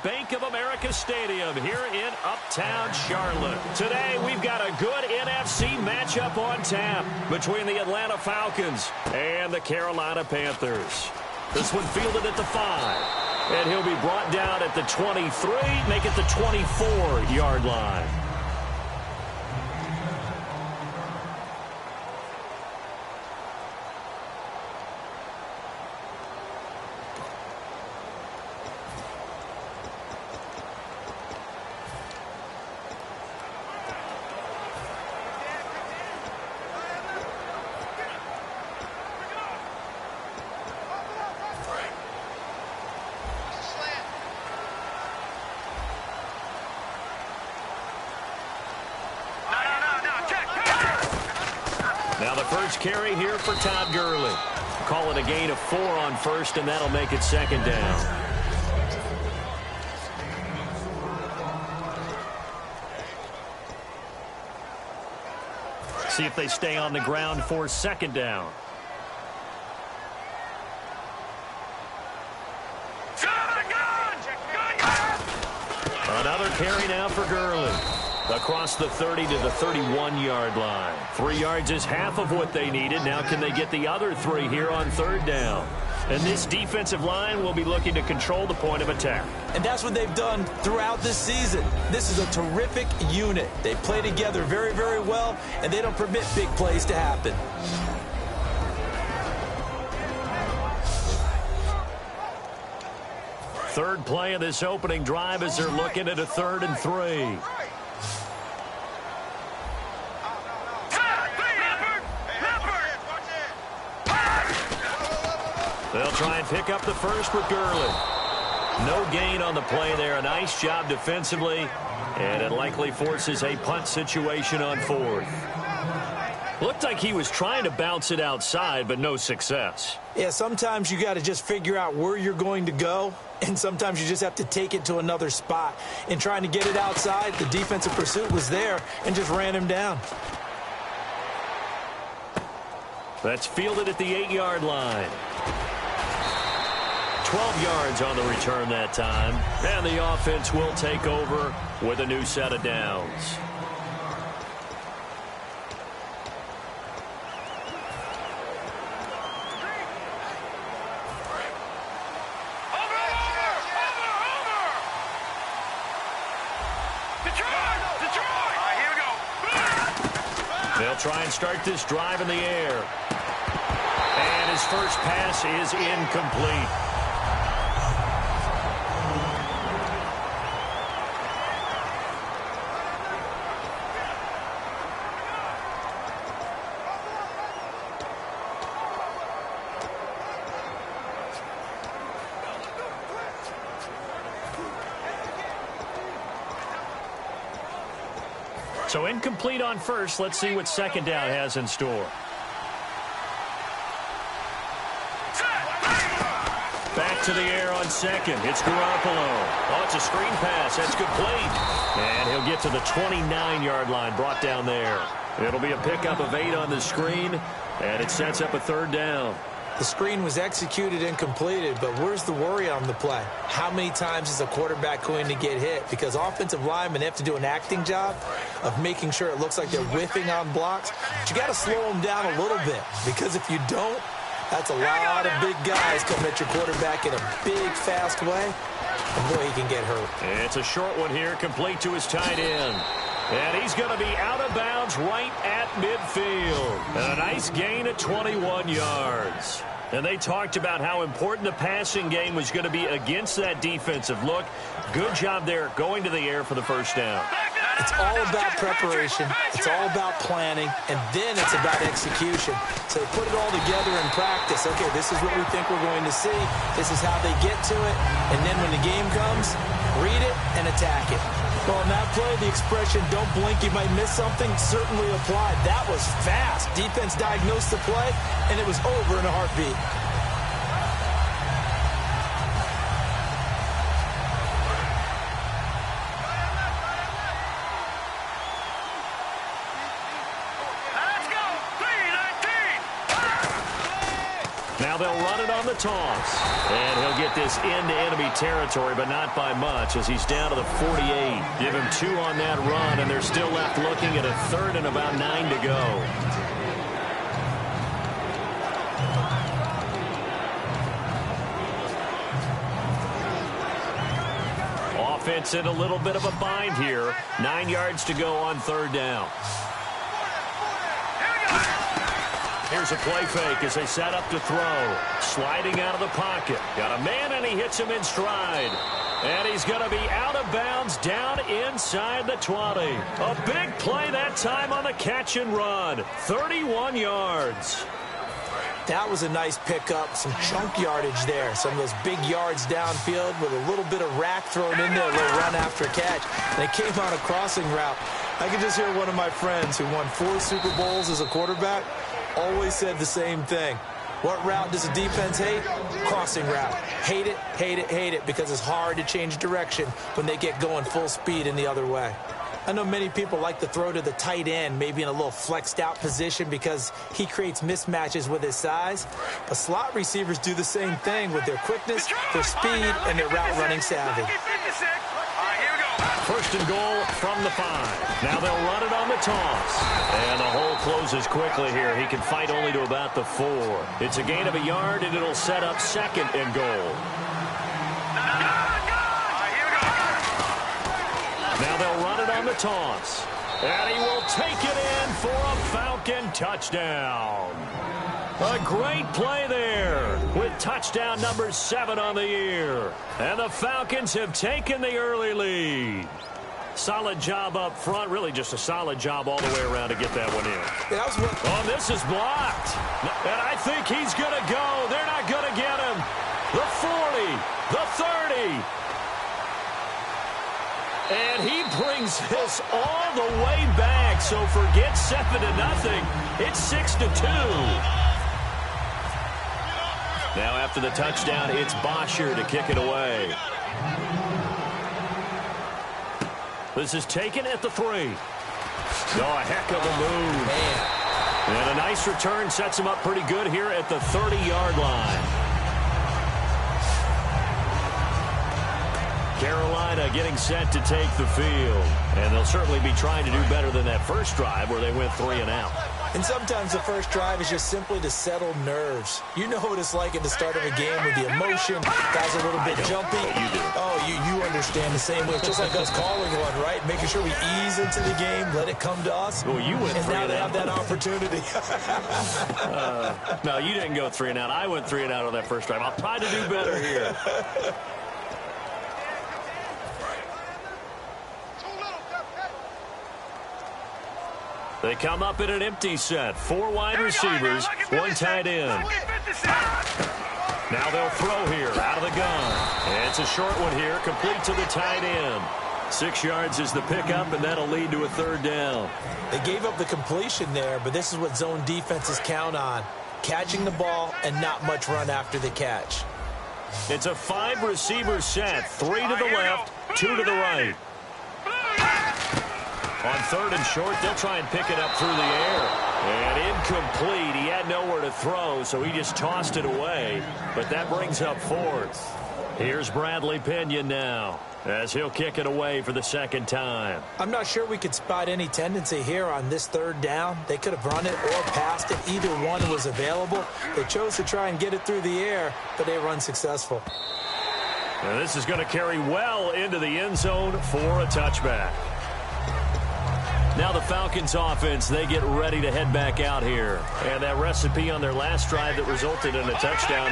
Bank of America Stadium here in Uptown Charlotte. Today, we've got a good NFC matchup on tap between the Atlanta Falcons and the Carolina Panthers. This one fielded at the 5, and he'll be brought down at the 23, make it the 24-yard line. Now the first carry here for Todd Gurley. Call it a gain of 4 on first, and that'll make it second down. See if they stay on the ground for second down. Another carry now for Gurley. Across the 30 to the 31-yard line. 3 yards is half of what they needed. Now can they get the other 3 here on third down? And this defensive line will be looking to control the point of attack. And that's what they've done throughout this season. This is a terrific unit. They play together very, very well, and they don't permit big plays to happen. Third play of this opening drive as they're looking at a 3rd and 3. They'll try and pick up the first with Gurley. No gain on the play there. A nice job defensively, and it likely forces a punt situation on 4th. Looked like he was trying to bounce it outside, but no success. Yeah, sometimes you got to just figure out where you're going to go, and sometimes you just have to take it to another spot. In trying to get it outside, the defensive pursuit was there and just ran him down. That's fielded at the 8-yard line. 12 yards on the return that time. And the offense will take over with a new set of downs. They'll try and start this drive in the air. And his first pass is incomplete. So incomplete on first. Let's see what second down has in store. Back to the air on second. It's Garoppolo. Oh, it's a screen pass. That's complete. And he'll get to the 29-yard line, brought down there. It'll be a pickup of 8 on the screen, and it sets up a 3rd down. The screen was executed and completed, but where's the worry on the play? How many times is a quarterback going to get hit? Because offensive linemen have to do an acting job of making sure it looks like they're whiffing on blocks. But you got to slow them down a little bit, because if you don't, that's a lot of big guys coming at your quarterback in a big, fast way. And boy, he can get hurt. It's a short one here, complete to his tight end. And he's going to be out of bounds right at midfield. And a nice gain at 21 yards. And they talked about how important the passing game was going to be against that defensive look. Good job there going to the air for the first down. It's all about preparation. It's all about planning. And then it's about execution. So they put it all together in practice. Okay, this is what we think we're going to see. This is how they get to it. And then when the game comes, read it and attack it. Well, in that play, the expression, don't blink, you might miss something, certainly applied. That was fast. Defense diagnosed the play, and it was over in a heartbeat. Now they'll run it on the toss. And he'll get this into enemy territory, but not by much as he's down to the 48. Give him 2 on that run, and they're still left looking at a third and about 9 to go. Offense in a little bit of a bind here. 9 yards to go on third down. Here's a play fake as they set up to throw. Sliding out of the pocket. Got a man, and he hits him in stride. And he's going to be out of bounds down inside the 20. A big play that time on the catch and run. 31 yards. That was a nice pickup, some chunk yardage there. Some of those big yards downfield with a little bit of rack thrown in there, a little run after catch. And it came on a crossing route. I could just hear one of my friends who won 4 Super Bowls as a quarterback always said the same thing. What route does a defense hate? Crossing route. Hate it, hate it, hate it, because it's hard to change direction when they get going full speed in the other way. I know many people like to throw to the tight end, maybe in a little flexed out position because he creates mismatches with his size. But slot receivers do the same thing with their quickness, their speed, and their route running savvy. First and goal from the 5. Now they'll run it on the toss. And the hole closes quickly here. He can fight only to about the 4. It's a gain of a yard, and it'll set up second and goal. Now they'll run it on the toss. And he will take it in for a Falcon touchdown. A great play there with touchdown number 7 on the year. And the Falcons have taken the early lead. Solid job up front. Really just a solid job all the way around to get that one in. Oh, this is blocked. And I think he's going to go. They're not going to get him. The 40, the 30. And he brings this all the way back. So forget 7-0. It's 6-2. Now after the touchdown, it's Bosher to kick it away. This is taken at the 3. Oh, a heck of a move. Man. And a nice return sets him up pretty good here at the 30-yard line. Carolina getting set to take the field. And they'll certainly be trying to do better than that first drive where they went 3 and out. And sometimes the first drive is just simply to settle nerves. You know what it's like at the start of a game with the emotion. Guys are a little bit jumpy. You do. Oh, you understand the same way. It's just like us calling one, right? Making sure we ease into the game, let it come to us. Well, you went 3 and out. And now they have that opportunity. No, you didn't go 3 and out. I went 3 and out on that first drive. I'll try to do better here. They come up in an empty set. 4 wide receivers, 1 tight end. Now they'll throw here out of the gun. And it's a short one here, complete to the tight end. 6 yards is the pickup, and that'll lead to a third down. They gave up the completion there, but this is what zone defenses count on. Catching the ball and not much run after the catch. It's a 5-receiver set. 3 to the left, 2 to the right. On third and short, they'll try and pick it up through the air. And incomplete. He had nowhere to throw, so he just tossed it away. But that brings up 4th. Here's Bradley Pinion now as he'll kick it away for the second time. I'm not sure we could spot any tendency here on this third down. They could have run it or passed it. Either one was available. They chose to try and get it through the air, but they were unsuccessful. Now this is going to carry well into the end zone for a touchback. Now the Falcons offense, they get ready to head back out here. And that recipe on their last drive that resulted in a touchdown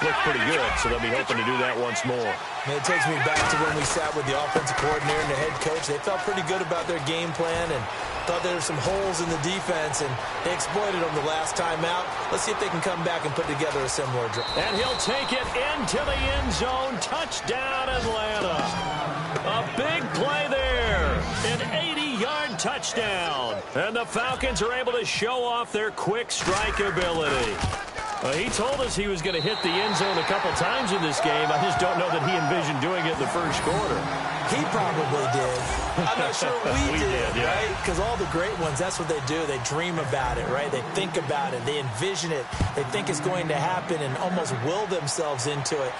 looked pretty good, so they'll be hoping to do that once more. And it takes me back to when we sat with the offensive coordinator and the head coach. They felt pretty good about their game plan and thought there were some holes in the defense, and they exploited them the last time out. Let's see if they can come back and put together a similar drive. And he'll take it into the end zone. Touchdown, Atlanta. A big play there. An 80-yard touchdown. And the Falcons are able to show off their quick strike ability. He told us he was going to hit the end zone a couple times in this game. I just don't know that he envisioned doing it in the first quarter. He probably did. I'm not sure we did, yeah. right? Because all the great ones, that's what they do. They dream about it, right? They think about it. They envision it. They think it's going to happen and almost will themselves into it.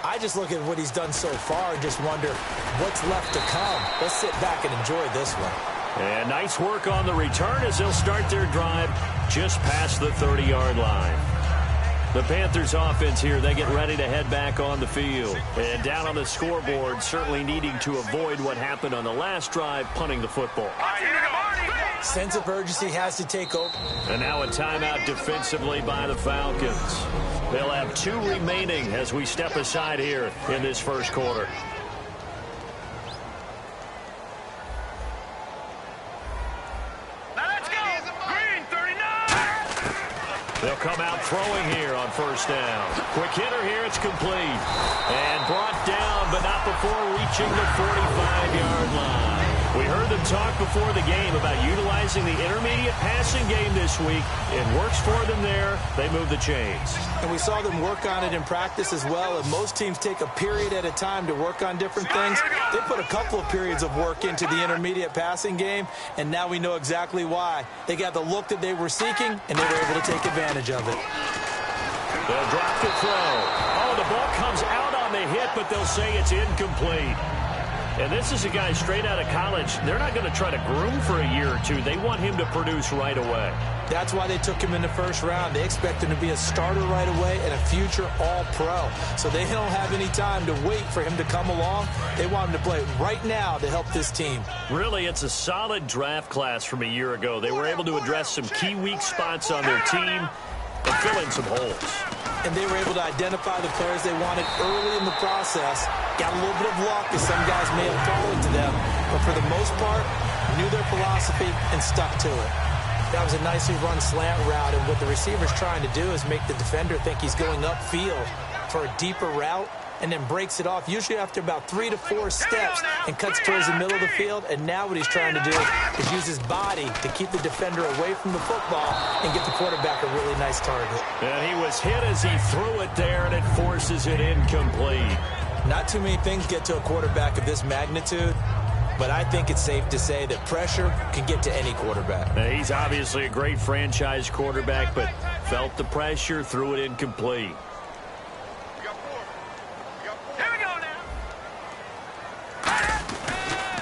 I just look at what he's done so far and just wonder what's left to come. Let's sit back and enjoy this one. And nice work on the return as they'll start their drive just past the 30-yard line. The Panthers offense here, they get ready to head back on the field. And down on the scoreboard, certainly needing to avoid what happened on the last drive, punting the football. Sense of urgency has to take over. And now a timeout defensively by the Falcons. They'll have 2 remaining as we step aside here in this first quarter. They'll come out throwing here on first down. Quick hitter here, it's complete. And brought down, but not before reaching the 45-yard line. We heard them talk before the game about utilizing the intermediate passing game this week. It works for them there. They move the chains. And we saw them work on it in practice as well. And most teams take a period at a time to work on different things. They put a couple of periods of work into the intermediate passing game, and now we know exactly why. They got the look that they were seeking, and they were able to take advantage of it. They'll drop the throw. Oh, the ball comes out on the hit, but they'll say it's incomplete. And this is a guy straight out of college. They're not going to try to groom for a year or two. They want him to produce right away. That's why they took him in the first round. They expect him to be a starter right away and a future all-pro. So they don't have any time to wait for him to come along. They want him to play right now to help this team. Really, it's a solid draft class from a year ago. They were able to address some key weak spots on their team and fill in some holes. And they were able to identify the players they wanted early in the process. Got a little bit of luck as some guys may have fallen to them. But for the most part, knew their philosophy and stuck to it. That was a nicely run slant route. And what the receiver's trying to do is make the defender think he's going upfield for a deeper route and then breaks it off, usually after about 3 to 4 steps, and cuts towards the middle of the field. And now what he's trying to do is use his body to keep the defender away from the football and get the quarterback a really nice target. And he was hit as he threw it there, and it forces it incomplete. Not too many things get to a quarterback of this magnitude, but I think it's safe to say that pressure can get to any quarterback. Now, he's obviously a great franchise quarterback, but felt the pressure, threw it incomplete.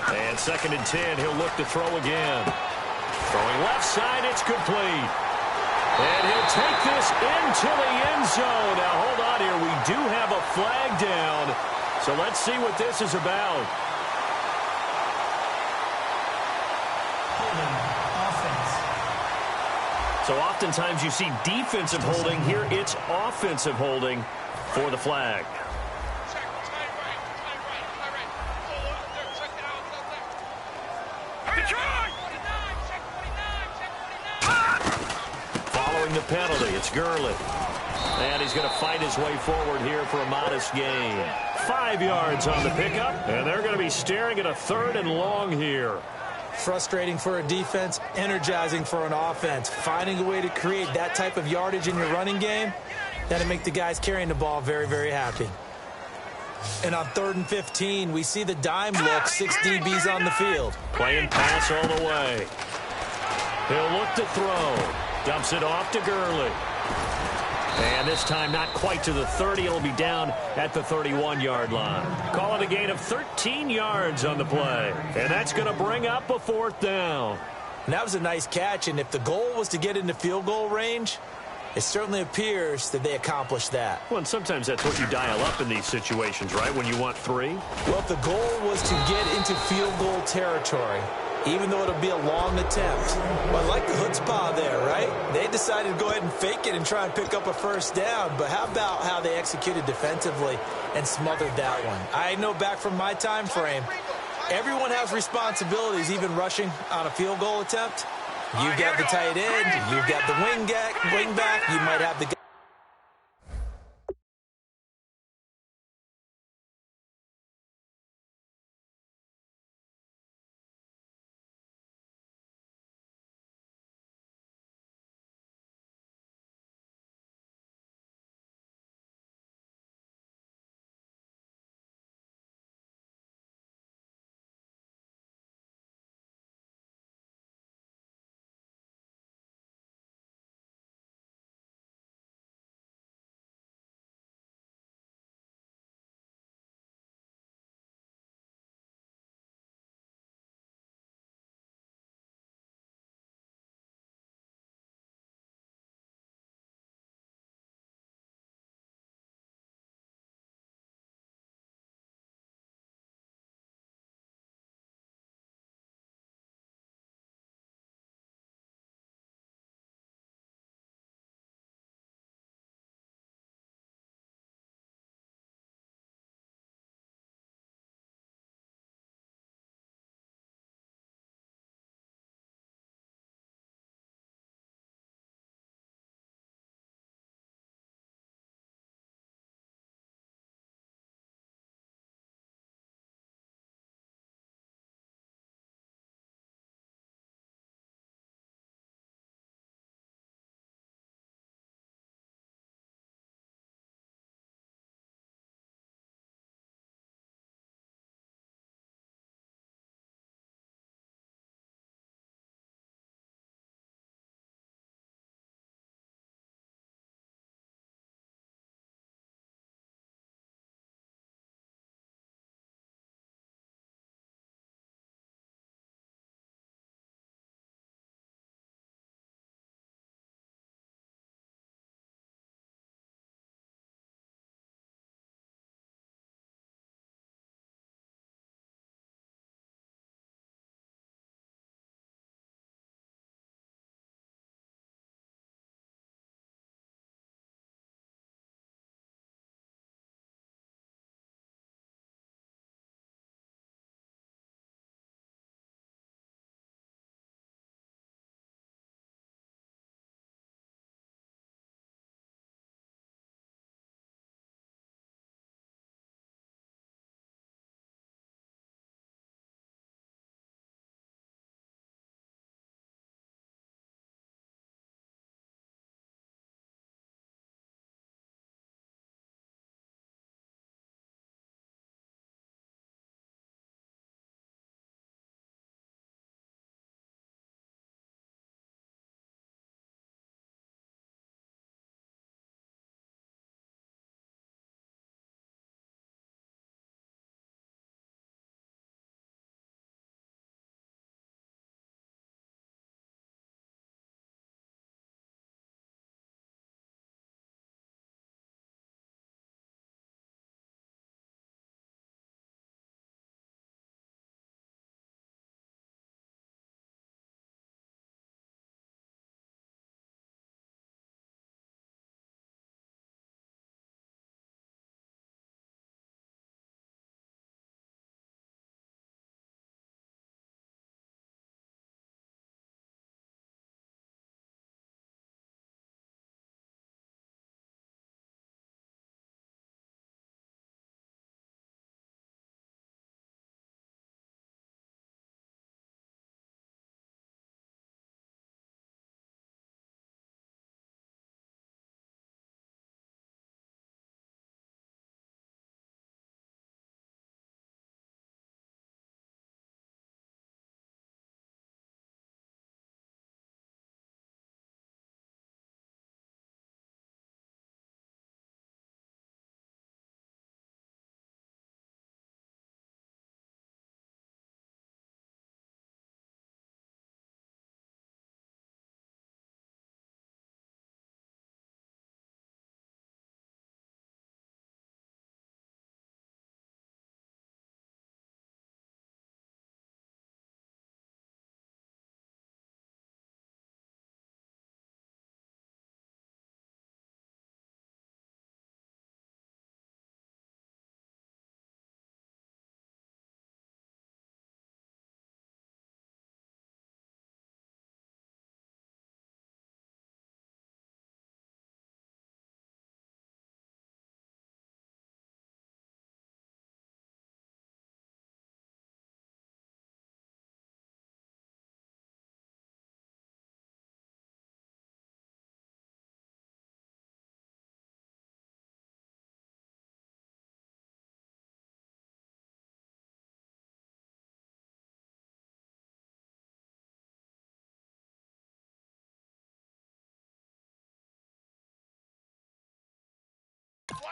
And 2nd and 10, he'll look to throw again. Throwing left side, it's complete. And he'll take this into the end zone. Now, hold on here. We do have a flag down. So let's see what this is about. So oftentimes you see defensive holding. Here it's offensive holding for the flag. Following the penalty, it's Gurley. And he's going to fight his way forward here for a modest gain. 5 yards on the pickup, and they're going to be staring at a 3rd and long here. Frustrating for a defense, energizing for an offense. Finding a way to create that type of yardage in your running game, that'll make the guys carrying the ball very, very happy. And on 3rd and 15, we see the dime look, 6 DBs on the field. Playing pass all the way. He'll look to throw. Dumps it off to Gurley. And this time not quite to the 30. It'll be down at the 31-yard line. Call it a gain of 13 yards on the play. And that's going to bring up a 4th down. And that was a nice catch. And if the goal was to get into field goal range, it certainly appears that they accomplished that. Well, and sometimes that's what you dial up in these situations, right, when you want 3? Well, if the goal was to get into field goal territory, even though it'll be a long attempt. Well, I like the chutzpah there, right? They decided to go ahead and fake it and try and pick up a 1st down. But how about how they executed defensively and smothered that one? I know back from my time frame, everyone has responsibilities, even rushing on a field goal attempt. You've got the tight end, you've got the wing back, you might have the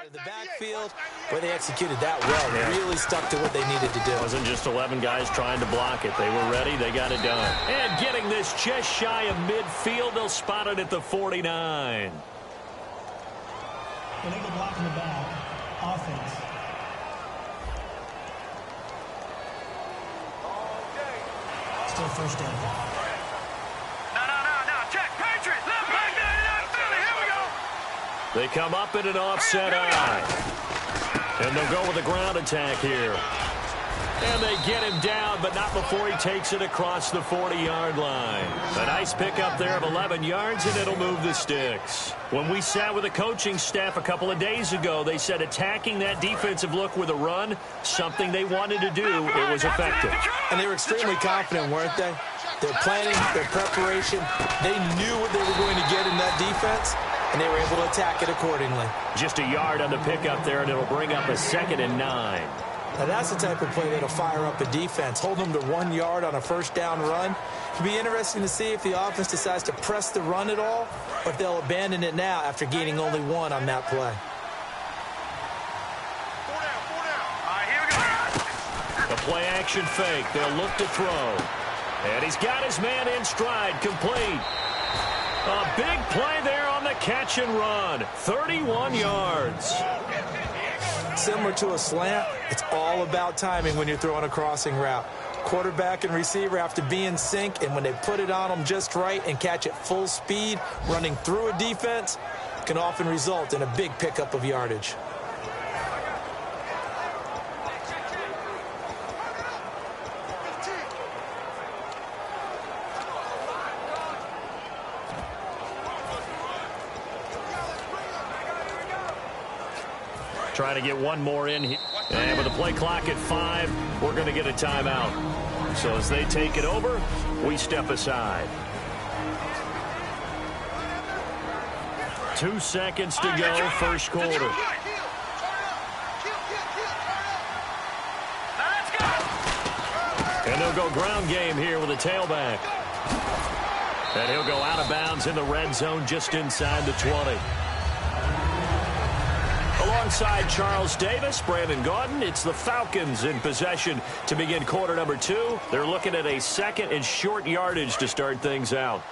of the backfield, where they executed that well. They really stuck to what they needed to do. It wasn't just 11 guys trying to block it. They were ready. They got it done. And getting this just shy of midfield, they'll spot it at the 49. Illegal block in the back. Offense. Still first down. No. Check. Patriots. Left back. Philly. Here we go. They come up in an offset eye. And they'll go with a ground attack here. And they get him down, but not before he takes it across the 40-yard line. A nice pickup there of 11 yards, and it'll move the sticks. When we sat with the coaching staff a couple of days ago, they said attacking that defensive look with a run, something they wanted to do, it was effective. And they were extremely confident, weren't they? Their planning, their preparation, they knew what they were going to get in that defense, and they were able to attack it accordingly. Just a yard on the pickup there, and it'll bring up a 2nd and 9. Now, that's the type of play that'll fire up a defense. Hold them to 1 yard on a first down run. It'll be interesting to see if the offense decides to press the run at all, or if they'll abandon it now after gaining only 1 on that play. 4 down. All right, here we go. A play-action fake. They'll look to throw. And he's got his man in stride, complete. A big play there on the catch and run. 31 yards. Similar to a slant, it's all about timing when you're throwing a crossing route. Quarterback and receiver have to be in sync, and when they put it on them just right and catch it full speed, running through a defense can often result in a big pickup of yardage. Trying to get one more in here. And with the play clock at 5, we're going to get a timeout. So as they take it over, we step aside. 2 seconds to go, first quarter. And they'll go ground game here with a tailback. And he'll go out of bounds in the red zone just inside the 20. Alongside Charles Davis, Brandon Gaudin, it's the Falcons in possession to begin quarter number 2. They're looking at a 2nd and short yardage to start things out.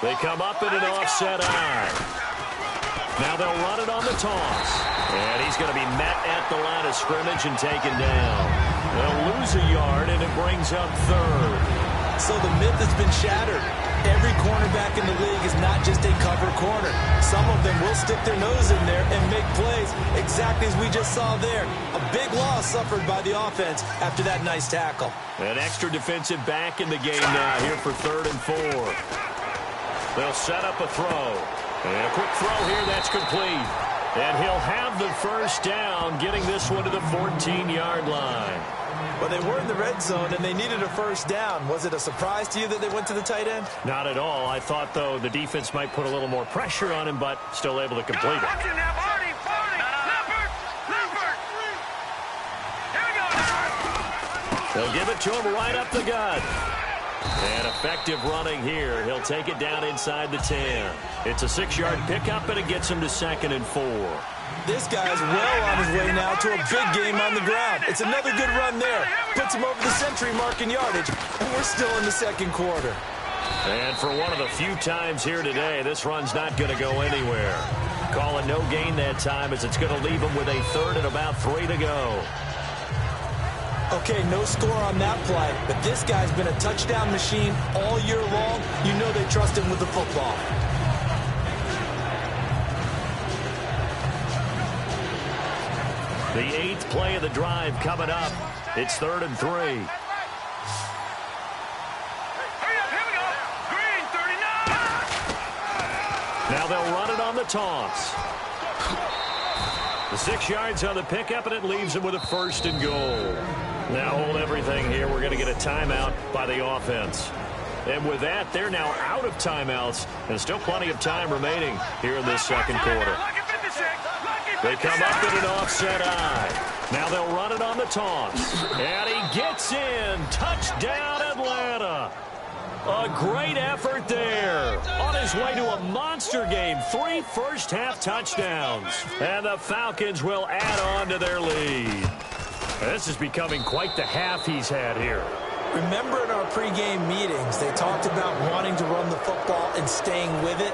They come up in an offset eye. Now they'll run it on the toss. And he's going to be met at the line of scrimmage and taken down. They'll lose a yard, and it brings up 3rd. So the myth has been shattered. Every cornerback in the league is not just a cover corner. Some of them will stick their nose in there and make plays, exactly as we just saw there. A big loss suffered by the offense after that nice tackle. An extra defensive back in the game now here for 3rd and 4. They'll set up a throw. And a quick throw here, that's complete. And he'll have the first down, getting this one to the 14-yard line. Well, they were in the red zone, and they needed a first down. Was it a surprise to you that they went to the tight end? Not at all. I thought, though, the defense might put a little more pressure on him, but still able to complete it. They'll give it to him right up the gut. And effective running here. He'll take it down inside the 10. It's a 6-yard pickup, and it gets him to 2nd and 4. This guy's well on his way now to a big game on the ground. It's another good run there. Puts him over the century mark in yardage, and we're still in the 2nd quarter. And for one of the few times here today, this run's not going to go anywhere. Call it no gain that time, as it's going to leave him with a 3rd and about 3 to go. Okay, no score on that play, but this guy's been a touchdown machine all year long. You know they trust him with the football. The 8th play of the drive coming up. It's 3rd and 3. Hurry up, here we go. Green, 39. Now they'll run it on the toss. The 6 yards on the pickup, and it leaves them with a 1st and goal. Now hold everything here. We're going to get a timeout by the offense. And with that, they're now out of timeouts. And still plenty of time remaining here in this 2nd quarter. They come up in an offset eye. Now they'll run it on the toss. And he gets in. Touchdown, Atlanta. A great effort there. On his way to a monster game. 3 first-half touchdowns. And the Falcons will add on to their lead. This is becoming quite the half he's had here. Remember in our pregame meetings, they talked about wanting to run the football and staying with it?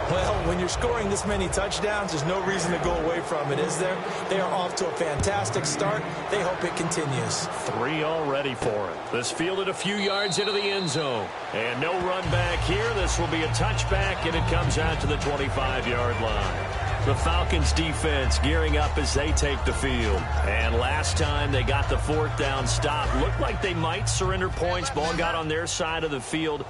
Well, when you're scoring this many touchdowns, there's no reason to go away from it, is there? They are off to a fantastic start. They hope it continues. 3 already for it. This fielded a few yards into the end zone. And no run back here. This will be a touchback, and it comes out to the 25-yard line. The Falcons defense gearing up as they take the field. And last time they got the 4th down stop, looked like they might surrender points. Ball got on their side of the field.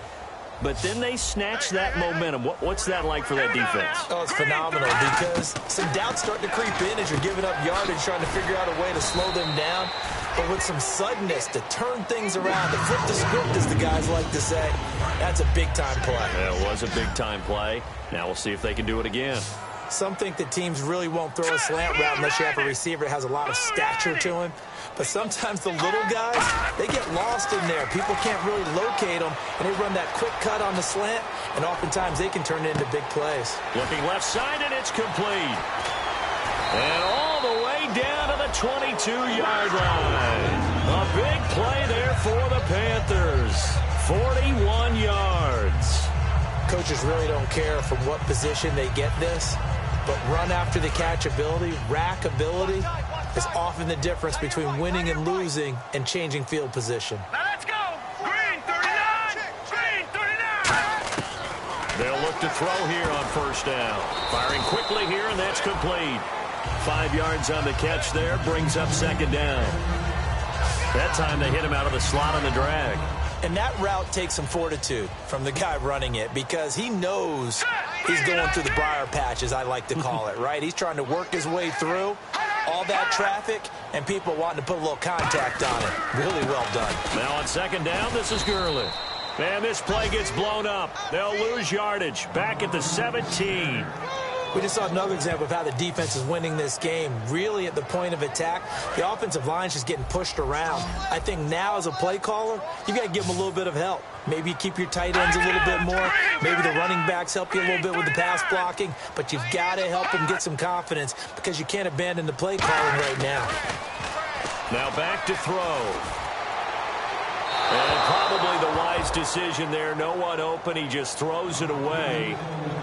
But then they snatched that momentum. What's that like for that defense? Oh, it's phenomenal because some doubts start to creep in as you're giving up yardage, trying to figure out a way to slow them down. But with some suddenness to turn things around, to flip the script, as the guys like to say, that's a big-time play. Yeah, it was a big-time play. Now we'll see if they can do it again. Some think that teams really won't throw a slant route unless you have a receiver that has a lot of stature to him. But sometimes the little guys, they get lost in there. People can't really locate them, and they run that quick cut on the slant, and oftentimes they can turn it into big plays. Looking left side, and it's complete. And all the way down to the 22-yard line. A big play there for the Panthers. 41 yards. Coaches really don't care from what position they get this, but run after the catch ability, rack ability, is often the difference between winning and losing and changing field position. Now let's go. Green 39. Green 39. They'll look to throw here on 1st down. Firing quickly here, and that's complete. 5 yards on the catch there, brings up 2nd down. That time they hit him out of the slot on the drag. And that route takes some fortitude from the guy running it because he knows he's going through the briar patch, as I like to call it, right? He's trying to work his way through all that traffic and people wanting to put a little contact on it. Really well done. Now on 2nd down, this is Gurley. And this play gets blown up. They'll lose yardage back at the 17. We just saw another example of how the defense is winning this game. Really at the point of attack, the offensive line's just getting pushed around. I think now as a play caller, you got to give them a little bit of help. Maybe keep your tight ends a little bit more. Maybe the running backs help you a little bit with the pass blocking. But you've got to help them get some confidence because you can't abandon the play calling right now. Now back to throw. And probably the wise decision there. No one open. He just throws it away.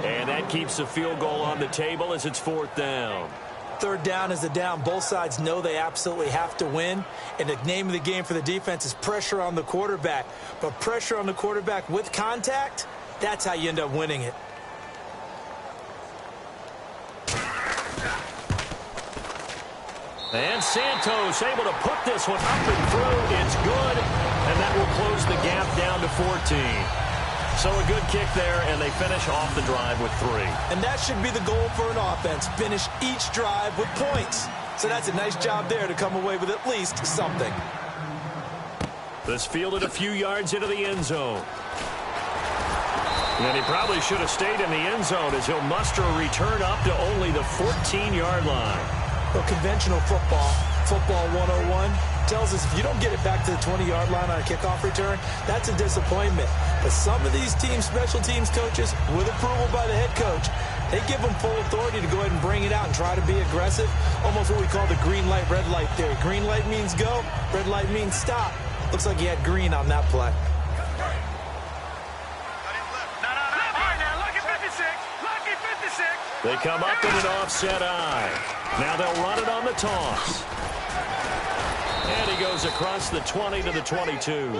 And that keeps the field goal on the table as it's 4th down. 3rd down is the down. Both sides know they absolutely have to win. And the name of the game for the defense is pressure on the quarterback. But pressure on the quarterback with contact, that's how you end up winning it. And Santos able to put this one up and through. It's good. And that will close the gap down to 14. So a good kick there, and they finish off the drive with 3. And that should be the goal for an offense. Finish each drive with points. So that's a nice job there to come away with at least something. This fielded a few yards into the end zone. And he probably should have stayed in the end zone as he'll muster a return up to only the 14-yard line. Well, conventional football 101, tells us if you don't get it back to the 20-yard line on a kickoff return, that's a disappointment. But some of these teams, special teams coaches, with approval by the head coach, they give them full authority to go ahead and bring it out and try to be aggressive. Almost what we call the green light, red light theory. Green light means go, red light means stop. Looks like he had green on that play. They come up in an offset eye. Now they'll run it on the toss. And he goes across the 20 to the 22.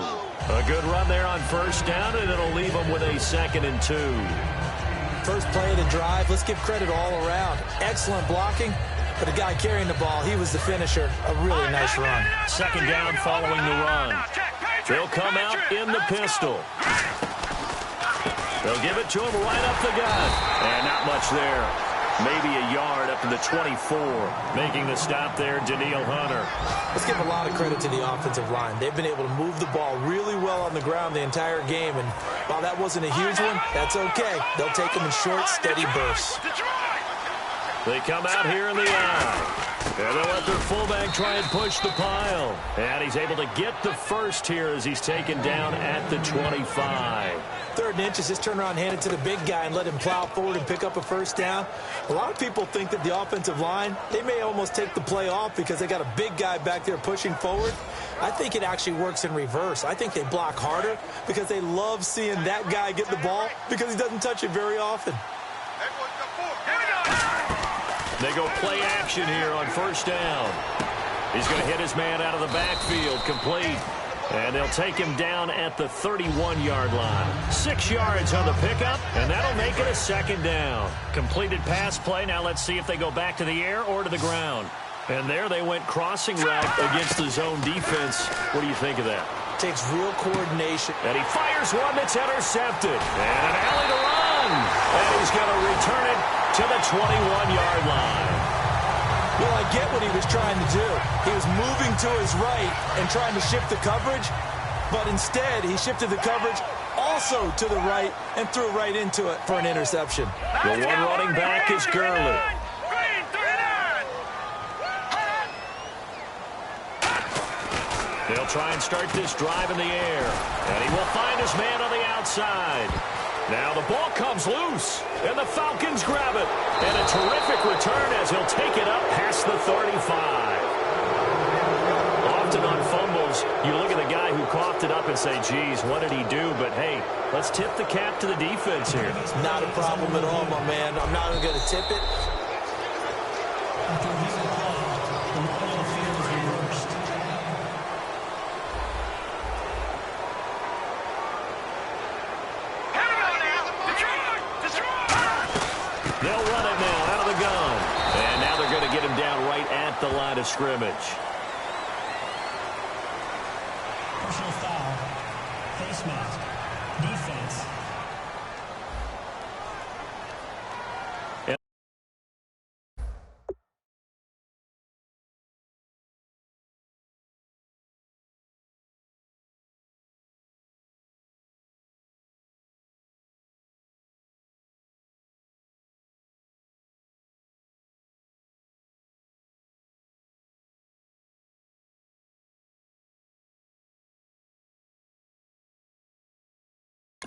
A good run there on 1st down, and it'll leave him with a 2nd and 2. First play of the drive, let's give credit all around. Excellent blocking, but the guy carrying the ball, he was the finisher. A really nice run. 2nd down following the run. They'll come out in the pistol. They'll give it to him right up the gut. And not much there. Maybe a yard up to the 24. Making the stop there, Danielle Hunter. Let's give a lot of credit to the offensive line. They've been able to move the ball really well on the ground the entire game. And while that wasn't a huge one, that's okay. They'll take them in short, steady bursts. They come out here in the eye. And they'll let their fullback try and push the pile. And he's able to get the first here as he's taken down at the 25. 3rd and inches, just turn around, hand it to the big guy, and let him plow forward and pick up a first down. A lot of people think that the offensive line, they may almost take the play off because they got a big guy back there pushing forward. I think it actually works in reverse. I think they block harder because they love seeing that guy get the ball because he doesn't touch it very often. They go play action here on first down. He's going to hit his man out of the backfield, complete. And they'll take him down at the 31-yard line. 6 yards on the pickup, and that'll make it a 2nd down. Completed pass play. Now let's see if they go back to the air or to the ground. And there they went crossing route against the zone defense. What do you think of that? Takes real coordination. And he fires one that's intercepted. And an alley to run. And he's going to return it to the 21-yard line. Well, I get what he was trying to do. He was moving to his right and trying to shift the coverage, but instead he shifted the coverage also to the right and threw right into it for an interception. The one running back is Gurley. They'll try and start this drive in the air, and he will find his man on the outside. Now the ball comes loose, and the Falcons grab it. And a terrific return as he'll take it up past the 35. Often on fumbles, you look at the guy who coughed it up and say, geez, what did he do? But, hey, let's tip the cap to the defense here. Not a problem at all, my man. I'm not even going to tip it. After a legal play, the line on the field is reversed. They'll run it now out of the gun. And now they're going to get him down right at the line of scrimmage. Personal foul. Face mask. Defense.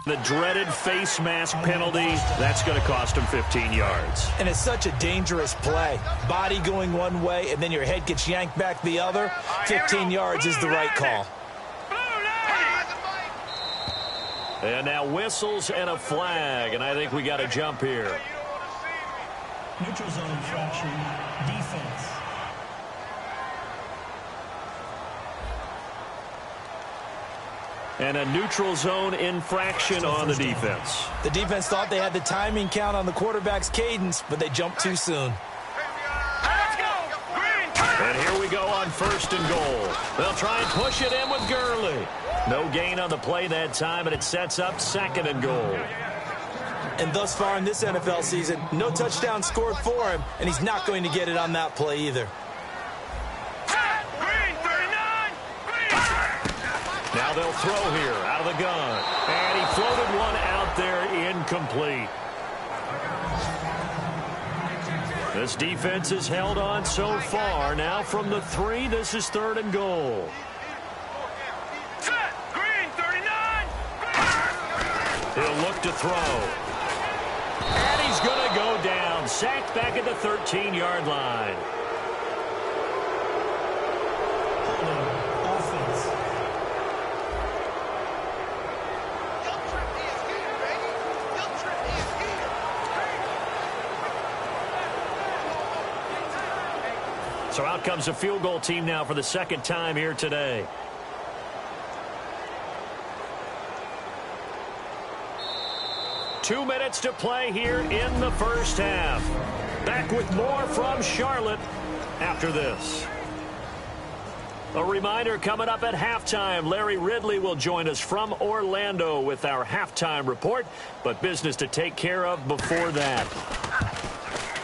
The dreaded face mask penalty, that's going to cost him 15 yards. And it's such a dangerous play. Body going one way, and then your head gets yanked back the other. 15 yards is the right call. And now whistles and a flag, and I think we got a jump here. Neutral zone infraction. Defense. And a neutral zone infraction on the defense. The defense thought they had the timing count on the quarterback's cadence, but they jumped too soon. And here we go on first and goal. They'll try and push it in with Gurley. No gain on the play that time, and it sets up 2nd and goal. And thus far in this NFL season, no touchdown scored for him, and he's not going to get it on that play either. Now they'll throw here out of the gun. And he floated one out there incomplete. This defense has held on so far. Now from the 3, this is 3rd and goal. He'll look to throw. And he's going to go down. Sacked back at the 13-yard line. So out comes a field goal team now for the 2nd time here today. Two minutes to play here in the first half. Back with more from Charlotte after this. A reminder coming up at halftime. Larry Ridley will join us from Orlando with our halftime report, but business to take care of before that.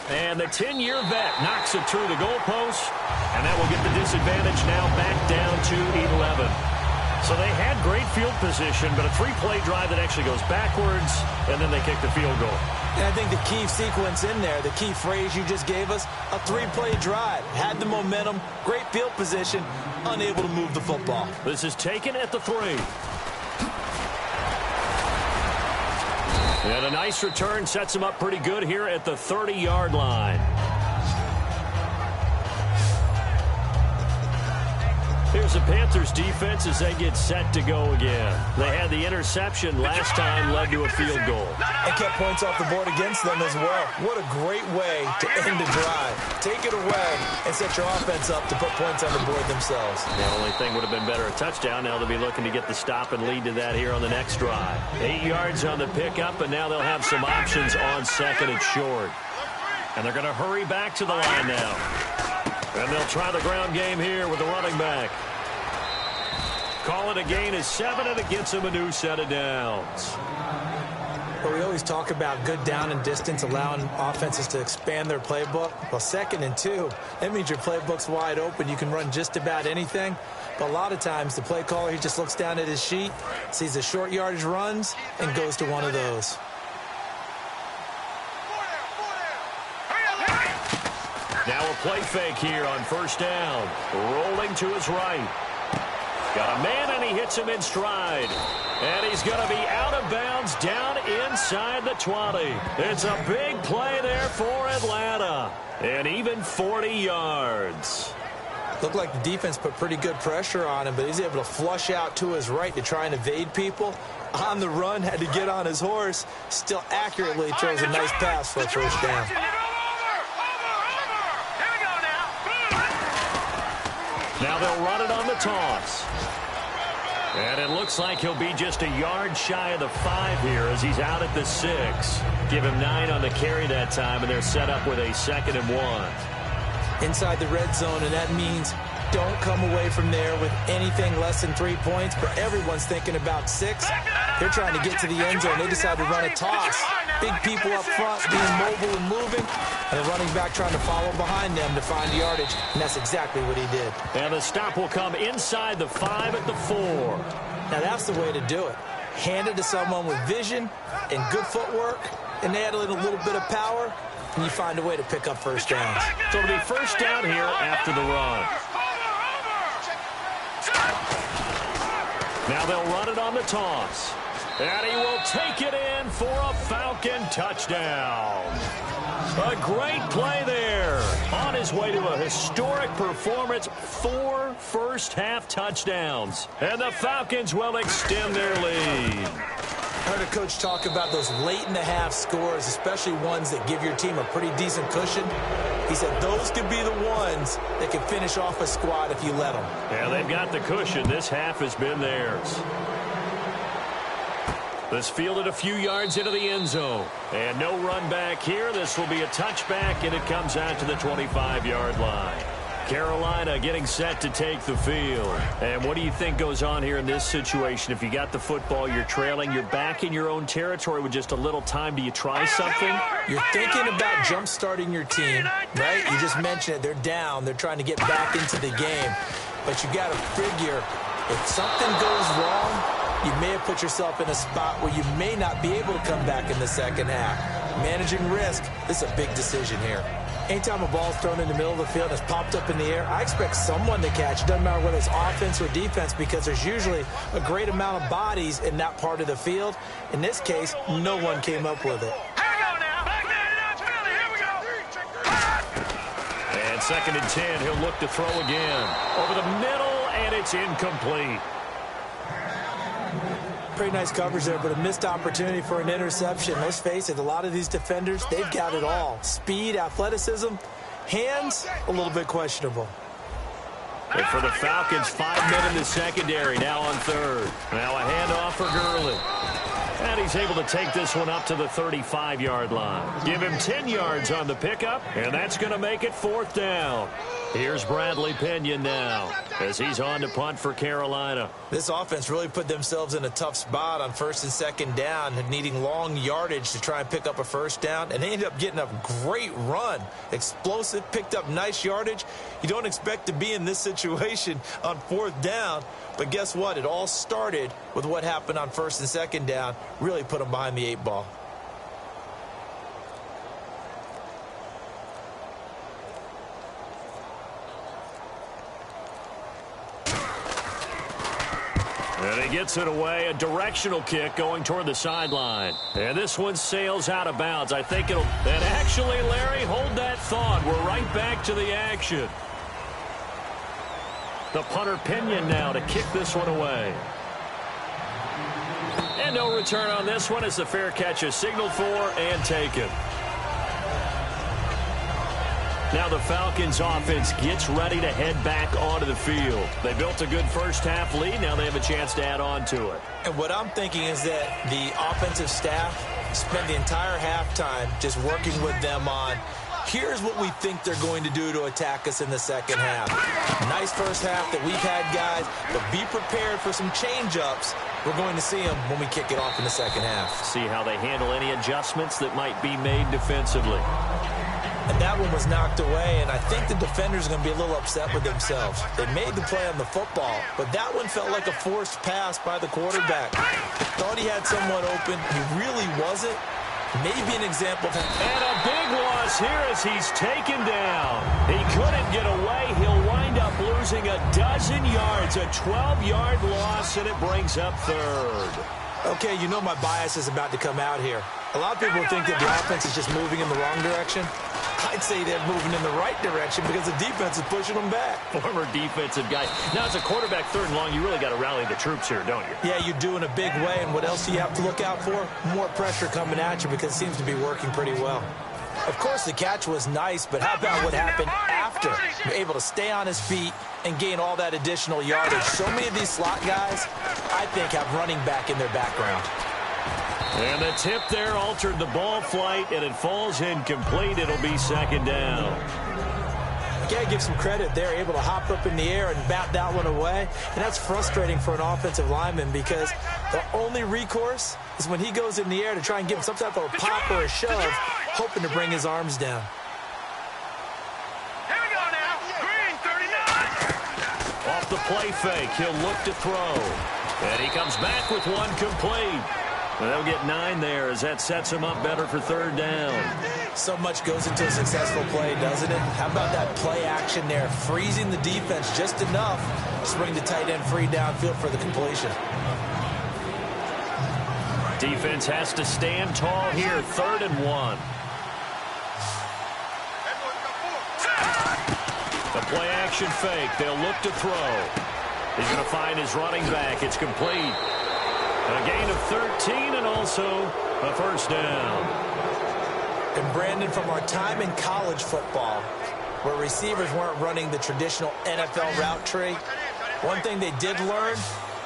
And the 10-year vet knocks it through the goalpost, and that will get the disadvantage now back down to 11. So they had great field position, but a 3-play drive that actually goes backwards, and then they kick the field goal. And I think the key sequence in there, the key phrase you just gave us, a 3-play drive. Had the momentum, great field position, unable to move the football. This is taken at the 3. And a nice return sets him up pretty good here at the 30-yard line. Here's the Panthers defense as they get set to go again. They had the interception last time, led to a field goal. And kept points off the board against them as well. What a great way to end a drive. Take it away and set your offense up to put points on the board themselves. The only thing would have been better, a touchdown. Now they'll be looking to get the stop and lead to that here on the next drive. 8 yards on the pickup, and now they'll have some options on second and short. And they're going to hurry back to the line now. And they'll try the ground game here with the running back. Call it a gain of 7, and it gets him a new set of downs. Well, we always talk about good down and distance, allowing offenses to expand their playbook. Well, 2nd and 2, that means your playbook's wide open. You can run just about anything. But a lot of times, the play caller, he just looks down at his sheet, sees the short yardage runs, and goes to one of those. Now a play fake here on first down. Rolling to his right. Got a man, and he hits him in stride. And he's going to be out of bounds down inside the 20. It's a big play there for Atlanta. And even 40 yards. Looked like the defense put pretty good pressure on him, but he's able to flush out to his right to try and evade people. On the run, had to get on his horse. Still accurately throws a nice pass for a first down. Now they'll run it on the toss. And it looks like he'll be just a yard shy of the 5 here as he's out at the 6. Give him 9 on the carry that time, and they're set up with a 2nd and 1. Inside the red zone, and that means don't come away from there with anything less than 3 points, but everyone's thinking about 6. They're trying to get to the end zone. They decide to run a toss. Big people up front being mobile and moving, and the running back trying to follow behind them to find yardage, and that's exactly what he did. And the stop will come inside the 5 at the 4. Now that's the way to do it. Hand it to someone with vision and good footwork, and add a little bit of power, and you find a way to pick up first downs. So it'll be first down here after the run. Now they'll run it on the toss. And he will take it in for a Falcon touchdown. A great play there. On his way to a historic performance, 4 first-half touchdowns. And the Falcons will extend their lead. I heard a coach talk about those late-in-the-half scores, especially ones that give your team a pretty decent cushion. He said those could be the ones that can finish off a squad if you let them. Yeah, they've got the cushion. This half has been theirs. This fielded a few yards into the end zone. And no run back here. This will be a touchback, and it comes out to the 25-yard line. Carolina getting set to take the field. And what do you think goes on here in this situation? If you got the football, you're trailing, you're back in your own territory with just a little time. Do you try something? You're thinking about jump-starting your team, right? You just mentioned it. They're down. They're trying to get back into the game. But you got to figure if something goes wrong, you may have put yourself in a spot where you may not be able to come back in the second half. Managing risk, this is a big decision here. Anytime a ball's thrown in the middle of the field and it's popped up in the air, I expect someone to catch. It doesn't matter whether it's offense or defense because there's usually a great amount of bodies in that part of the field. In this case, no one came up with it. And 2nd and 10, he'll look to throw again. Over the middle, and it's incomplete. Pretty nice coverage there, but a missed opportunity for an interception. Let's face it, a lot of these defenders, they've got it all. Speed, athleticism, hands, a little bit questionable. And for the Falcons, 5 men in the secondary, now on 3rd. Now a handoff for Gurley. And he's able to take this one up to the 35-yard line. Give him 10 yards on the pickup, and that's going to make it 4th down. Here's Bradley Pinion now as he's on to punt for Carolina. This offense really put themselves in a tough spot on 1st and 2nd down, needing long yardage to try and pick up a first down, and they ended up getting a great run. Explosive, picked up nice yardage. You don't expect to be in this situation on 4th down, but guess what? It all started with what happened on 1st and 2nd down. Really put them behind the 8 ball. And he gets it away, a directional kick going toward the sideline. And this one sails out of bounds. I think it'll... And actually, Larry, hold that thought. We're right back to the action. The punter Pinion now to kick this one away. And no return on this one as the fair catch is signaled for and taken. Now the Falcons offense gets ready to head back onto the field. They built a good first-half lead. Now they have a chance to add on to it. And what I'm thinking is that the offensive staff spend the entire halftime just working with them on, here's what we think they're going to do to attack us in the second half. Nice first half that we've had, guys, but be prepared for some change-ups. We're going to see them when we kick it off in the second half. See how they handle any adjustments that might be made defensively. And that one was knocked away, and I think the defenders are going to be a little upset with themselves. They made the play on the football, but that one felt like a forced pass by the quarterback. Thought he had someone open. He really wasn't. Maybe an example of... And a big loss here as he's taken down. He couldn't get away. He'll wind up losing a dozen yards, a 12-yard loss, and it brings up third. Okay, you know my bias is about to come out here. A lot of people think that the offense is just moving in the wrong direction. I'd say they're moving in the right direction because the defense is pushing them back. Former defensive guy. Now, as a quarterback third and long, you really got to rally the troops here, don't you? Yeah, you do in a big way. And what else do you have to look out for? More pressure coming at you because it seems to be working pretty well. Of course, the catch was nice, but how about what happened after? You're able to stay on his feet and gain all that additional yardage. So many of these slot guys, I think, have running back in their background. And the tip there altered the ball flight, and it falls incomplete. It'll be second down. You got to give some credit. They're able to hop up in the air and bat that one away. And that's frustrating for an offensive lineman because the only recourse is when he goes in the air to try and give him some type of a pop or a shove, hoping to bring his arms down. Here we go now. Green, 39. Off the play fake, he'll look to throw. And he comes back with one complete. And they'll get 9 there as that sets him up better for third down. So much goes into a successful play, doesn't it? How about that play action there, freezing the defense just enough to bring the tight end free downfield for the completion. Defense has to stand tall here, 3rd and 1. The play action fake, they'll look to throw. He's going to find his running back. It's complete. A gain of 13 and also a first down. And Brandon, from our time in college football, where receivers weren't running the traditional NFL route tree, one thing they did learn,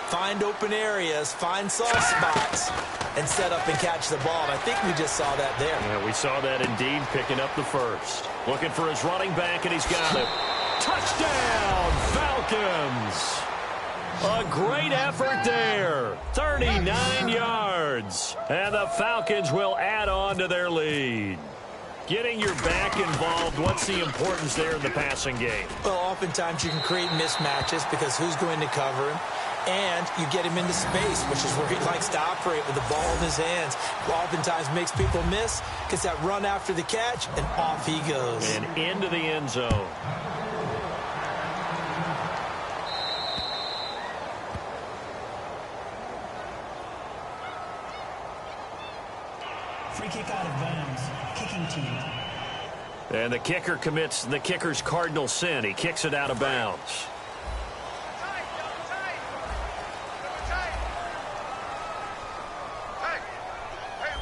find open areas, find soft spots, and set up and catch the ball. And I think we just saw that there. Yeah, we saw that indeed, picking up the first. Looking for his running back, and he's got it. Touchdown, Falcons! A great effort there. 39 yards. And the Falcons will add on to their lead. Getting your back involved, what's the importance there in the passing game? Well, oftentimes you can create mismatches because who's going to cover him? And you get him into space, which is where he likes to operate with the ball in his hands. Oftentimes makes people miss, gets that run after the catch, and off he goes. And into the end zone. Free kick out of bounds. Kicking team. And the kicker commits the kicker's cardinal sin. He kicks it out of bounds.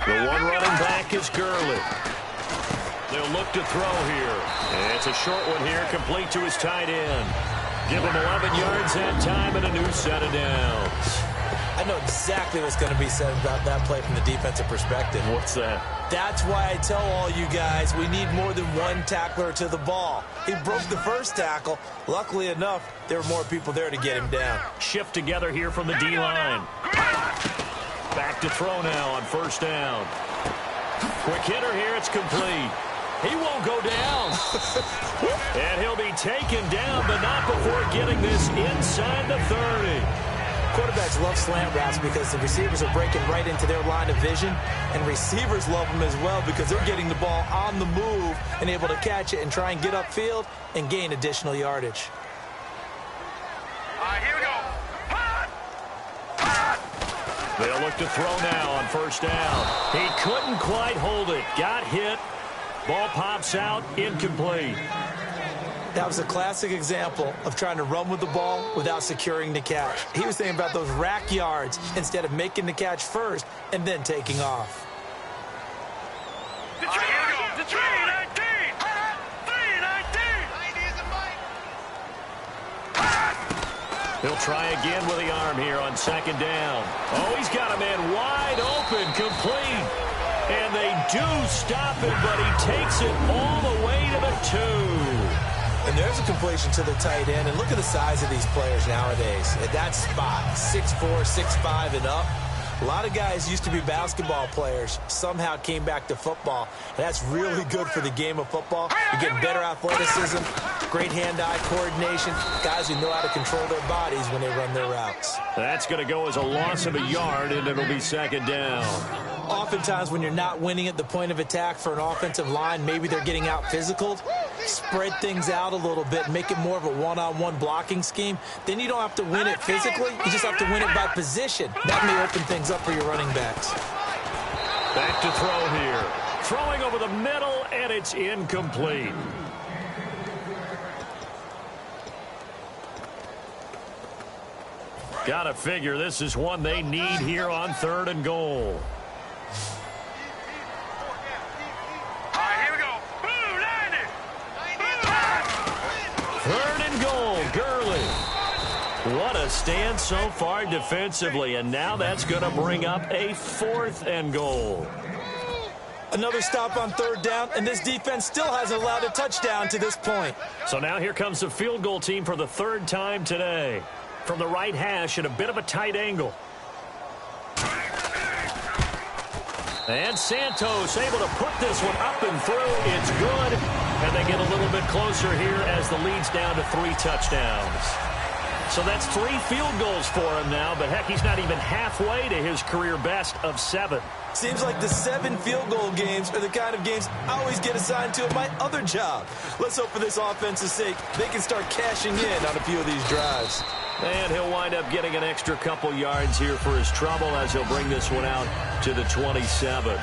The one running back is Gurley. They'll look to throw here. And it's a short one here, complete to his tight end. Give him 11 yards that time and a new set of downs. I know exactly what's going to be said about that play from the defensive perspective. What's that? That's why I tell all you guys we need more than one tackler to the ball. He broke the first tackle. Luckily enough, there were more people there to get him down. Shift together here from the D-line. Back to throw now on first down. Quick hitter here, it's complete. He won't go down. And he'll be taken down, but not before getting this inside the 30. Quarterbacks love slant routes because the receivers are breaking right into their line of vision, and receivers love them as well because they're getting the ball on the move and able to catch it and try and get upfield and gain additional yardage. All right, here we go. They'll look to throw now on first down. He couldn't quite hold it. Got hit. Ball pops out, incomplete. That was a classic example of trying to run with the ball without securing the catch. He was thinking about those rack yards instead of making the catch first and then taking off. The 319! 319! He'll try again with the arm here on second down. Oh, he's got a man wide open, complete. And they do stop him, but he takes it all the way to the 2. And there's a completion to the tight end. And look at the size of these players nowadays. At that spot, 6'4", 6'5", and up. A lot of guys used to be basketball players, somehow came back to football. And that's really good for the game of football. You're getting better athleticism, great hand-eye coordination, guys who know how to control their bodies when they run their routes. That's going to go as a loss of a yard, and it'll be second down. Oftentimes when you're not winning at the point of attack for an offensive line, maybe they're getting out physical, spread things out a little bit, make it more of a one-on-one blocking scheme. Then you don't have to win it physically. You just have to win it by position. That may open things up for your running backs. Back to throw here. Throwing over the middle, and it's incomplete. Gotta figure this is one they need here on 3rd and goal. What a stand so far defensively, and now that's going to bring up a 4th and goal. Another stop on 3rd down, and this defense still hasn't allowed a touchdown to this point. So now here comes the field goal team for the 3rd time today. From the right hash at a bit of a tight angle. And Santos able to put this one up and through. It's good. And they get a little bit closer here as the lead's down to 3 touchdowns. So that's 3 field goals for him now, but heck, he's not even halfway to his career best of 7. Seems like the 7 field goal games are the kind of games I always get assigned to at my other job. Let's hope for this offense's sake they can start cashing in on a few of these drives. And he'll wind up getting an extra couple yards here for his trouble as he'll bring this one out to the 27.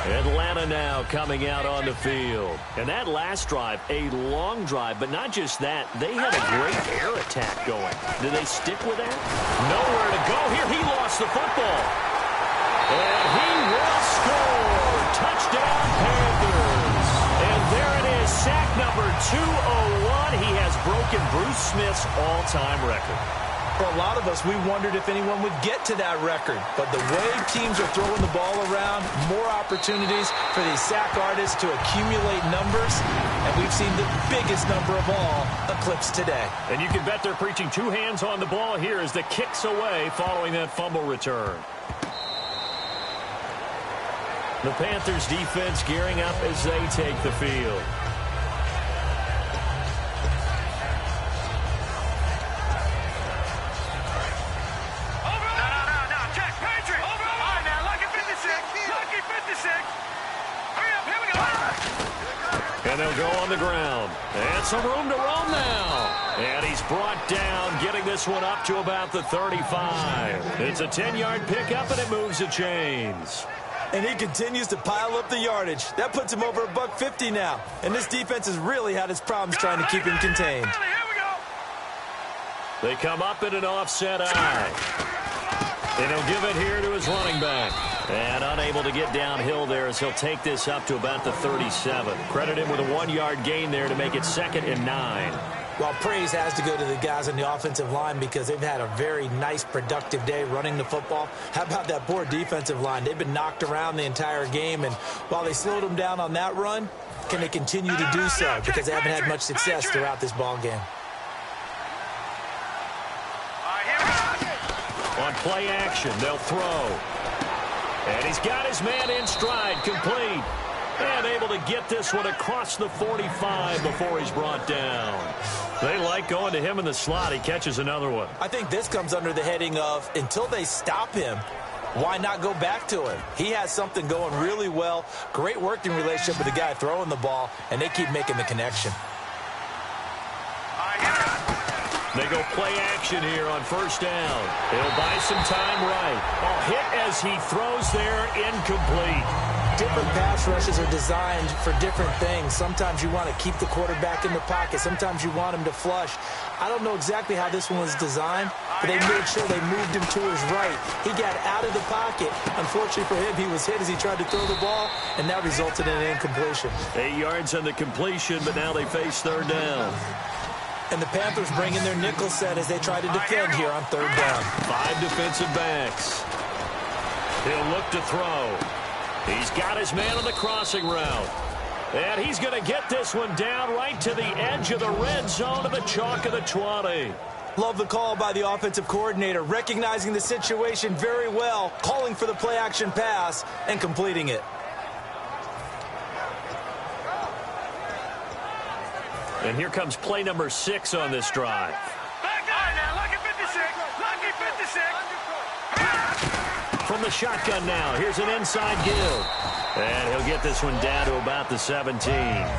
Atlanta now coming out on the field. And that last drive, a long drive, but not just that. They had a great air attack going. Do they stick with that? Nowhere to go here. He lost the football. And he will score. Touchdown, Panthers. And there it is, sack number 201. He has broken Bruce Smith's all-time record. For a lot of us, we wondered if anyone would get to that record. But the way teams are throwing the ball around, more opportunities for these sack artists to accumulate numbers. And we've seen the biggest number of all eclipsed today. And you can bet they're preaching 2 hands on the ball here as the kick's away following that fumble return. The Panthers defense gearing up as they take the field. And they'll go on the ground. And some room to roam now. And he's brought down, getting this one up to about the 35. It's a 10-yard pickup, and it moves the chains. And he continues to pile up the yardage. That puts him over $150 now. And this defense has really had its problems trying to keep him contained. They come up in an offset eye. And he'll give it here to his running back. And unable to get downhill there as he'll take this up to about the 37. Credit him with a 1-yard gain there to make it 2nd and 9. Well, praise has to go to the guys on the offensive line because they've had a very nice, productive day running the football. How about that poor defensive line? They've been knocked around the entire game, and while they slowed them down on that run, can they continue to do so because they haven't had much success throughout this ball game? On play action, they'll throw. And he's got his man in stride, complete. And able to get this one across the 45 before he's brought down. They like going to him in the slot. He catches another one. I think this comes under the heading of, until they stop him, why not go back to him? He has something going really well. Great working relationship with the guy throwing the ball, and they keep making the connection. They go play action here on first down. He'll buy some time right. Hit as he throws there, incomplete. Different pass rushes are designed for different things. Sometimes you want to keep the quarterback in the pocket. Sometimes you want him to flush. I don't know exactly how this one was designed, but they made sure they moved him to his right. He got out of the pocket. Unfortunately for him, he was hit as he tried to throw the ball, and that resulted in an incompletion. 8 yards on the completion, but now they face third down. And the Panthers bring in their nickel set as they try to defend here on third down. 5 defensive backs. He'll look to throw. He's got his man on the crossing route. And he's going to get this one down right to the edge of the red zone to the chalk of the 20. Love the call by the offensive coordinator, recognizing the situation very well, calling for the play-action pass, and completing it. And here comes play number 6 on this drive. Back there now, lucky 56. Lucky 56. From the shotgun now, here's an inside give. And he'll get this one down to about the 17.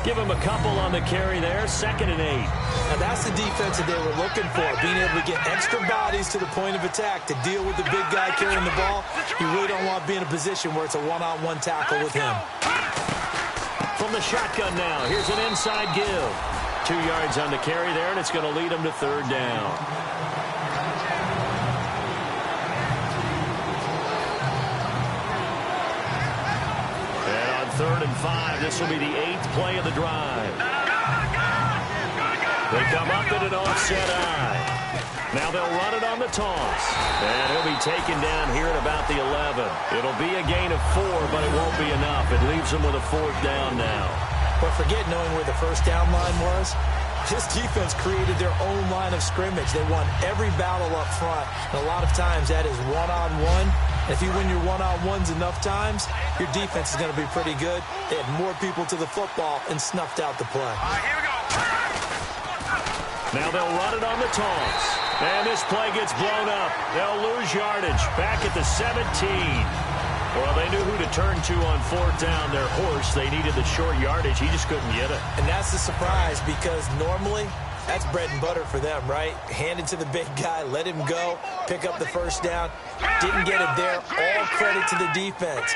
Give him a couple on the carry there, 2nd and 8. Now that's the defense that they were looking for, being able to get extra bodies to the point of attack to deal with the big guy carrying the ball. You really don't want to be in a position where it's a one-on-one tackle with him. From the shotgun now, here's an inside give. 2 yards on the carry there, and it's going to lead him to third down. And on 3rd and 5, this will be the 8th play of the drive. They come up in an offset eye. Now they'll run it on the toss. And he'll be taken down here at about the 11. It'll be a gain of 4, but it won't be enough. It leaves them with a 4th down now. But forget knowing where the first down line was. This defense created their own line of scrimmage. They won every battle up front. And a lot of times that is one-on-one. And if you win your one-on-ones enough times, your defense is going to be pretty good. They had more people to the football and snuffed out the play. Here we go. Now they'll run it on the toss. And this play gets blown up. They'll lose yardage back at the 17. Well, they knew who to turn to on 4th down. Their horse, they needed the short yardage. He just couldn't get it. And that's the surprise because normally that's bread and butter for them, right? Hand it to the big guy, let him go, pick up the first down. Didn't get it there. All credit to the defense.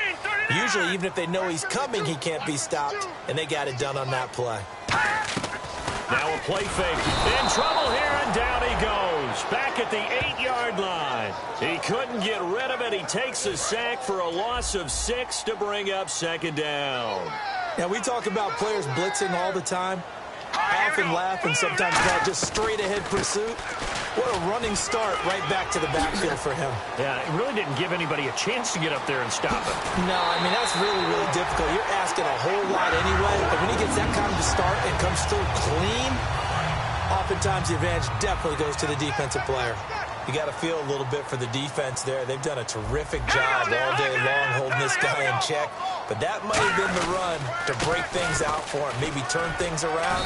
Usually, even if they know he's coming, he can't be stopped. And they got it done on that play. Now a play fake. In trouble here, and down he goes. Back at the 8-yard line. He couldn't get rid of it. He takes a sack for a loss of 6 to bring up 2nd down. Now, we talk about players blitzing all the time. I often laugh and sometimes call it just straight-ahead pursuit. What a running start right back to the backfield for him. Yeah, it really didn't give anybody a chance to get up there and stop him. No, I mean, that's really, really difficult. You're asking a whole lot anyway, but when he gets that kind of a start and comes through clean, oftentimes the advantage definitely goes to the defensive player. You got to feel a little bit for the defense there. They've done a terrific job all day long holding this guy in check. But that might have been the run to break things out for him, maybe turn things around.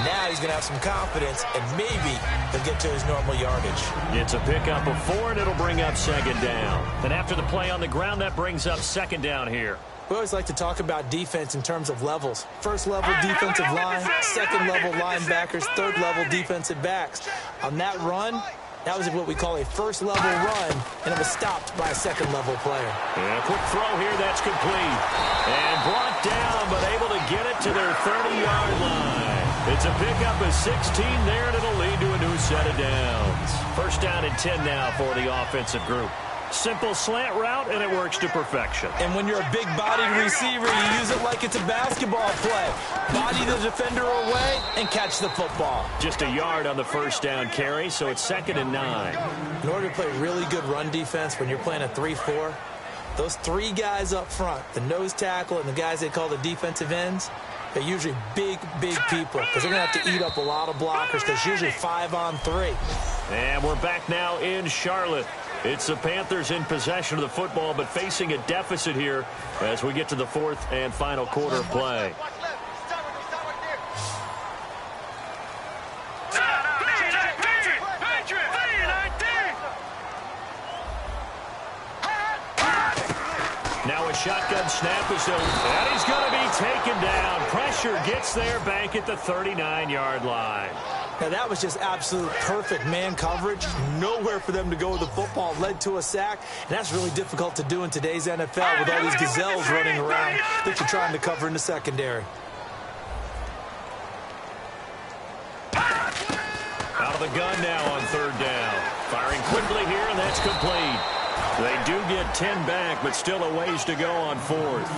Now he's going to have some confidence, and maybe he'll get to his normal yardage. It's a pickup of 4, and it'll bring up 2nd down. And after the play on the ground, that brings up 2nd down here. We always like to talk about defense in terms of levels. First level defensive line, second level linebackers, third level defensive backs. On that run, that was what we call a first-level run, and it was stopped by a second-level player. And a quick throw here, that's complete. And brought down, but able to get it to their 30-yard line. It's a pickup of 16 there, and it'll lead to a new set of downs. First down and 10 now for the offensive group. Simple slant route, and it works to perfection. And when you're a big-bodied receiver, you use it like it's a basketball play. Body the defender away and catch the football. Just a yard on the first down carry, so it's 2nd and 9. In order to play really good run defense when you're playing a 3-4, those 3 guys up front, the nose tackle and the guys they call the defensive ends, they're usually big, big people because they're going to have to eat up a lot of blockers because usually 5 on 3. And we're back now in Charlotte. It's the Panthers in possession of the football, but facing a deficit here as we get to the 4th and final quarter of play. Now a shotgun snap is over. And he's going to be taken down. Pressure gets there back at the 39-yard line. Now, that was just absolute perfect man coverage. Nowhere for them to go with the football. Led to a sack. And that's really difficult to do in today's NFL with all these gazelles running around that you're trying to cover in the secondary. Out of the gun now on third down. Firing quickly here, and that's complete. They do get 10 back, but still a ways to go on fourth.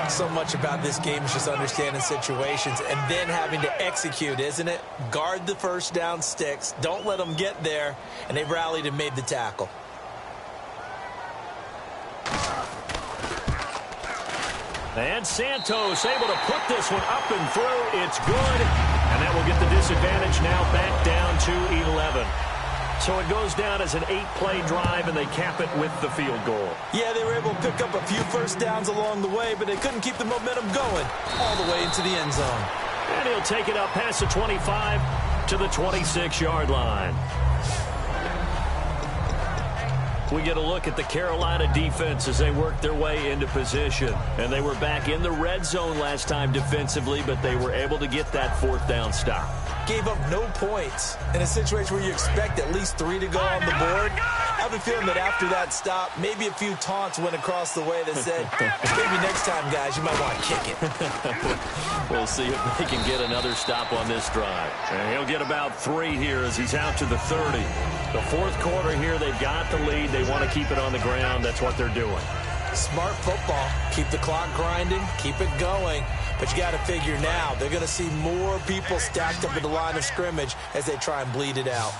So much about this game is just understanding situations and then having to execute, isn't it? Guard the first down sticks. Don't let them get there. And they rallied and made the tackle. And Santos able to put this one up and through. It's good. And that will get the disadvantage now back down to 11. So it goes down as an 8-play drive, and they cap it with the field goal. Yeah, they were able to pick up a few first downs along the way, but they couldn't keep the momentum going all the way into the end zone. And he'll take it up past the 25 to the 26-yard line. We get a look at the Carolina defense as they work their way into position. And they were back in the red zone last time defensively, but they were able to get that fourth down stop. Gave up no points in a situation where you expect at least 3 to go on the board. I have a feeling that after that stop, maybe a few taunts went across the way that said, maybe next time, guys, you might want to kick it. We'll see if they can get another stop on this drive. And he'll get about 3 here as he's out to the 30. The fourth quarter here, they've got the lead. They want to keep it on the ground. That's what they're doing. Smart football. Keep the clock grinding. Keep it going. But you got to figure now, they're going to see more people stacked up at the line of scrimmage as they try and bleed it out.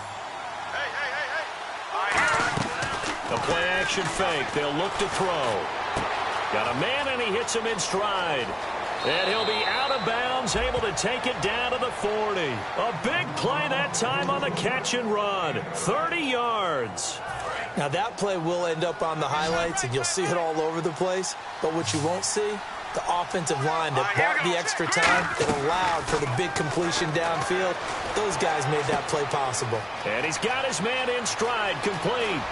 A play-action fake. They'll look to throw. Got a man, and he hits him in stride. And he'll be out of bounds, able to take it down to the 40. A big play that time on the catch and run. 30 yards. Now, that play will end up on the highlights, and you'll see it all over the place. But what you won't see, the offensive line that bought the extra time, that allowed for the big completion downfield, those guys made that play possible. And he's got his man in stride, complete.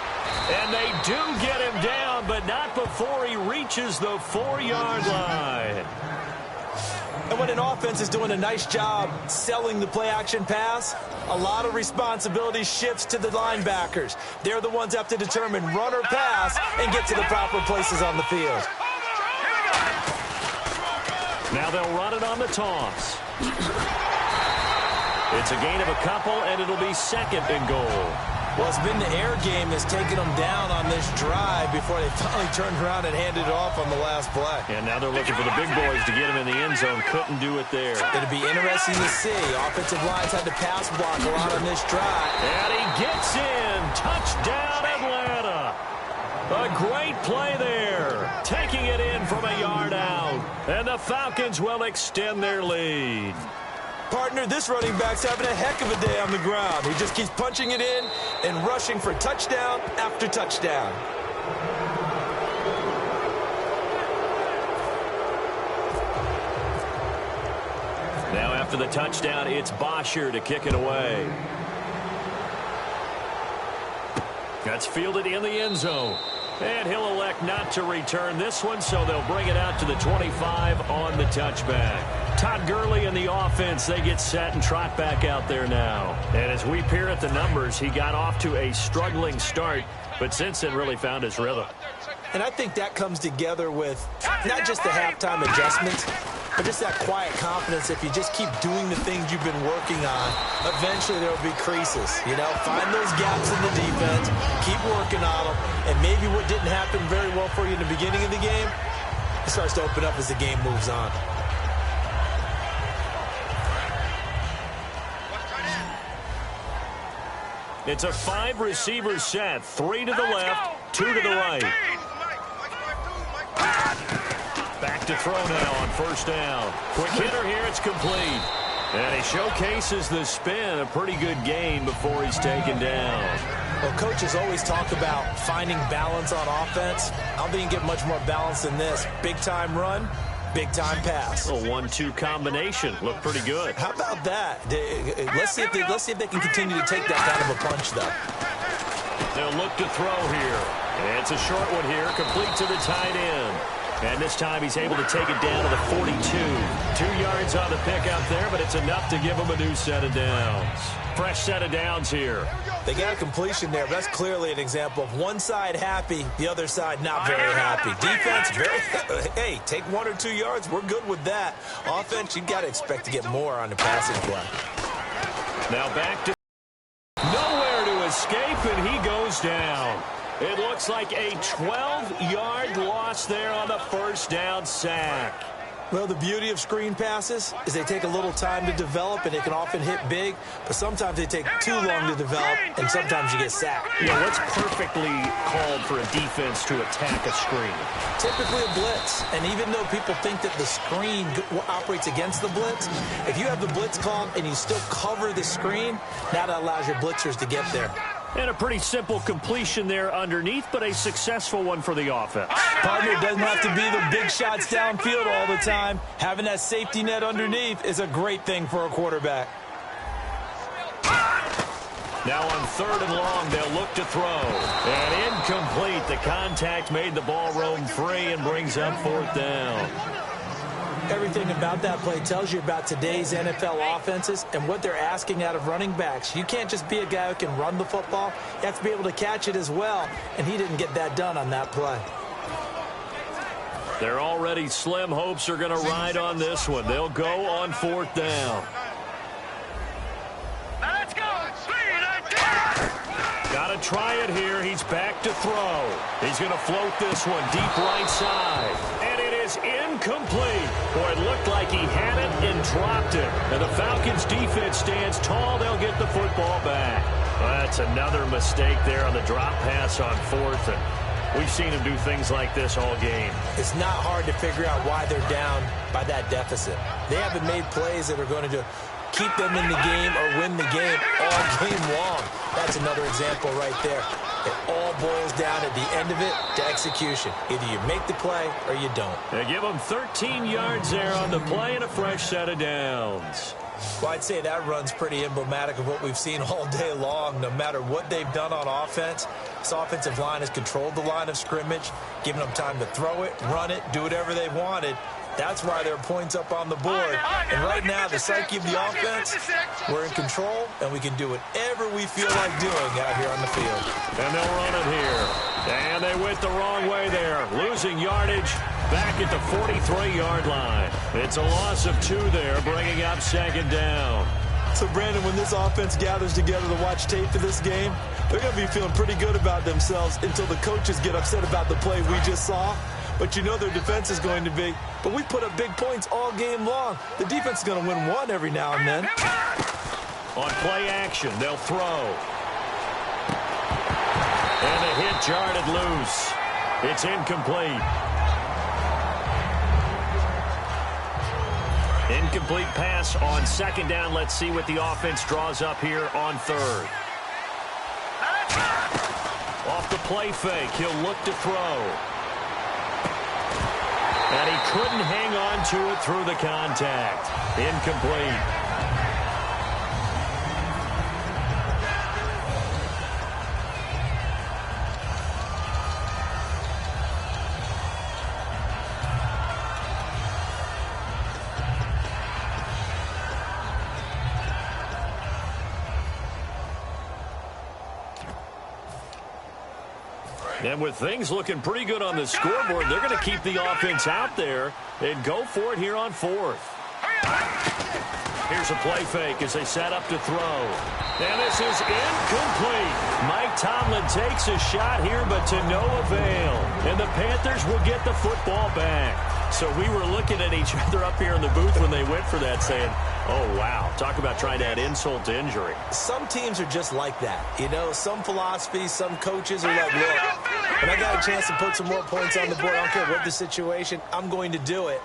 And they do get him down, but not before he reaches the 4-yard line. And when an offense is doing a nice job selling the play-action pass, a lot of responsibility shifts to the linebackers. They're the ones that have to determine run or pass and get to the proper places on the field. Now they'll run it on the toss. It's a gain of a couple, and it'll be second and goal. Well, it's been the air game that's taken them down on this drive before they finally turned around and handed it off on the last play. And now they're looking for the big boys to get him in the end zone. Couldn't do it there. It'll be interesting to see. Offensive lines had to pass block a lot on this drive. And he gets in. Touchdown, Atlanta. A great play there. Taking it in from a yard out. And the Falcons will extend their lead. Partner, this running back's having a heck of a day on the ground. He just keeps punching it in and rushing for touchdown after touchdown. Now after the touchdown, it's Bosher to kick it away. That's fielded in the end zone. And he'll elect not to return this one, so they'll bring it out to the 25 on the touchback. Todd Gurley and the offense, they get set and trot back out there now. And as we peer at the numbers, he got off to a struggling start, but since then really found his rhythm. And I think that comes together with not just the halftime adjustments, but just that quiet confidence. If you just keep doing the things you've been working on, eventually there will be creases. You know, find those gaps in the defense, keep working on them, and maybe what didn't happen very well for you in the beginning of the game, it starts to open up as the game moves on. It's a 5-receiver set, 3 to the left, 2 to the right. Back to throw now on first down. Quick hitter here, it's complete. And he showcases the spin, a pretty good game before he's taken down. Well, coaches always talk about finding balance on offense. I don't think you get much more balance than this. Big-time run, big-time pass. A 1-2 combination. Looked pretty good. How about that? Let's see if they can continue to take that kind of a punch, though. They'll look to throw here. And it's a short one here, complete to the tight end. And this time he's able to take it down to the 42. 2 yards on the pickup there, but it's enough to give him a new set of downs. Fresh set of downs here. They got a completion there. That's clearly an example of one side happy, the other side not very happy. Defense, hey, take 1 or 2 yards. We're good with that. Offense, you got to expect to get more on the passing play. Now back to nowhere to escape, and he goes down. It looks like a 12-yard loss there on the first down sack. Well, the beauty of screen passes is they take a little time to develop, and they can often hit big, but sometimes they take too long to develop, and sometimes you get sacked. Yeah, what's perfectly called for a defense to attack a screen? Typically a blitz, and even though people think that the screen operates against the blitz, if you have the blitz called and you still cover the screen, that allows your blitzers to get there. And a pretty simple completion there underneath, but a successful one for the offense. Partner, it doesn't have to be the big shots downfield all the time. Having that safety net underneath is a great thing for a quarterback. Now on 3rd and long, they'll look to throw. And incomplete. The contact made the ball roam free and brings up 4th down. Everything about that play tells you about today's NFL offenses and what they're asking out of running backs. You can't just be a guy who can run the football. You have to be able to catch it as well, and he didn't get that done on that play. Their already slim hopes are going to ride on this one. They'll go on 4th down. Let's go. Got to try it here. He's back to throw. He's going to float this one deep right side. And it is incomplete. Boy, it looked like he had it and dropped it. And the Falcons defense stands tall. They'll get the football back. Well, that's another mistake there on the drop pass on 4th. And we've seen him do things like this all game. It's not hard to figure out why they're down by that deficit. They haven't made plays that are going to keep them in the game or win the game all game long. That's another example right there. It all boils down at the end of it to execution. Either you make the play or you don't. They give them 13 yards there on the play and a fresh set of downs. Well, I'd say that run's pretty emblematic of what we've seen all day long. No matter what they've done on offense, this offensive line has controlled the line of scrimmage, given them time to throw it, run it, do whatever they wanted. That's why there are points up on the board. And right now, the psyche of the offense, we're in control, and we can do whatever we feel like doing out here on the field. And they'll run it here. And they went the wrong way there. Losing yardage back at the 43-yard line. It's a loss of 2 there, bringing up 2nd down. So, Brandon, when this offense gathers together to watch tape for this game, they're going to be feeling pretty good about themselves until the coaches get upset about the play we just saw. But you know their defense is going to be. But we put up big points all game long. The defense is going to win one every now and then. On play action, they'll throw. And a hit jarred loose. It's incomplete. Incomplete pass on 2nd down. Let's see what the offense draws up here on 3rd. Off the play fake, he'll look to throw. And he couldn't hang on to it through the contact. Incomplete. And with things looking pretty good on the scoreboard, they're going to keep the offense out there and go for it here on 4th. Here's a play fake as they set up to throw. And this is incomplete. Mike Tomlin takes a shot here, but to no avail. And the Panthers will get the football back. So we were looking at each other up here in the booth when they went for that, saying, oh, wow, talk about trying to add insult to injury. Some teams are just like that. You know, some philosophies, some coaches are like, look, when I got a chance to put some more points on the board, I don't care what the situation, I'm going to do it.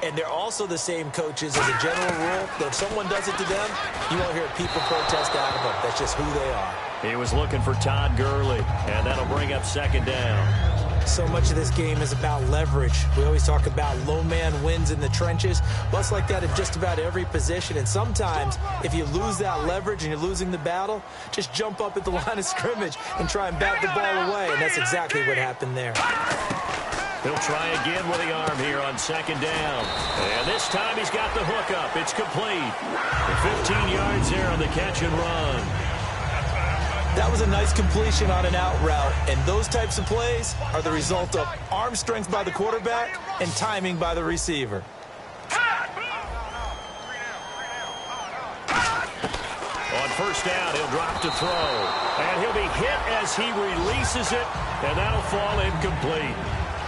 And they're also the same coaches as a general rule that if someone does it to them, you won't hear people protest out of them. That's just who they are. He was looking for Todd Gurley, and that'll bring up 2nd down. So much of this game is about leverage. We always talk about low man wins in the trenches. Well, it's like that in just about every position. And sometimes, if you lose that leverage and you're losing the battle, just jump up at the line of scrimmage and try and bat the ball away. And that's exactly what happened there. He'll try again with the arm here on second down. And this time he's got the hook up. It's complete. 15 yards there on the catch and run. That was a nice completion on an out route, and those types of plays are the result of arm strength by the quarterback and timing by the receiver. On first down, he'll drop to throw, and he'll be hit as he releases it, and that'll fall incomplete.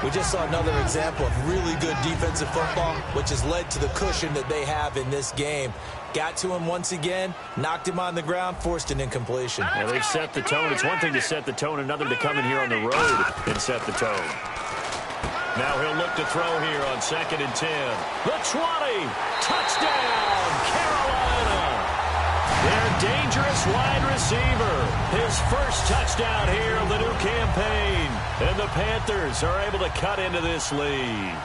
We just saw another example of really good defensive football, which has led to the cushion that they have in this game. Got to him once again, knocked him on the ground, forced an incompletion. Yeah, they've set the tone. It's one thing to set the tone, another to come in here on the road and set the tone. Now he'll look to throw here on 2nd and 10. The 20. Touchdown, Carolina. Their dangerous wide receiver. His first touchdown here of the new campaign. And the Panthers are able to cut into this lead.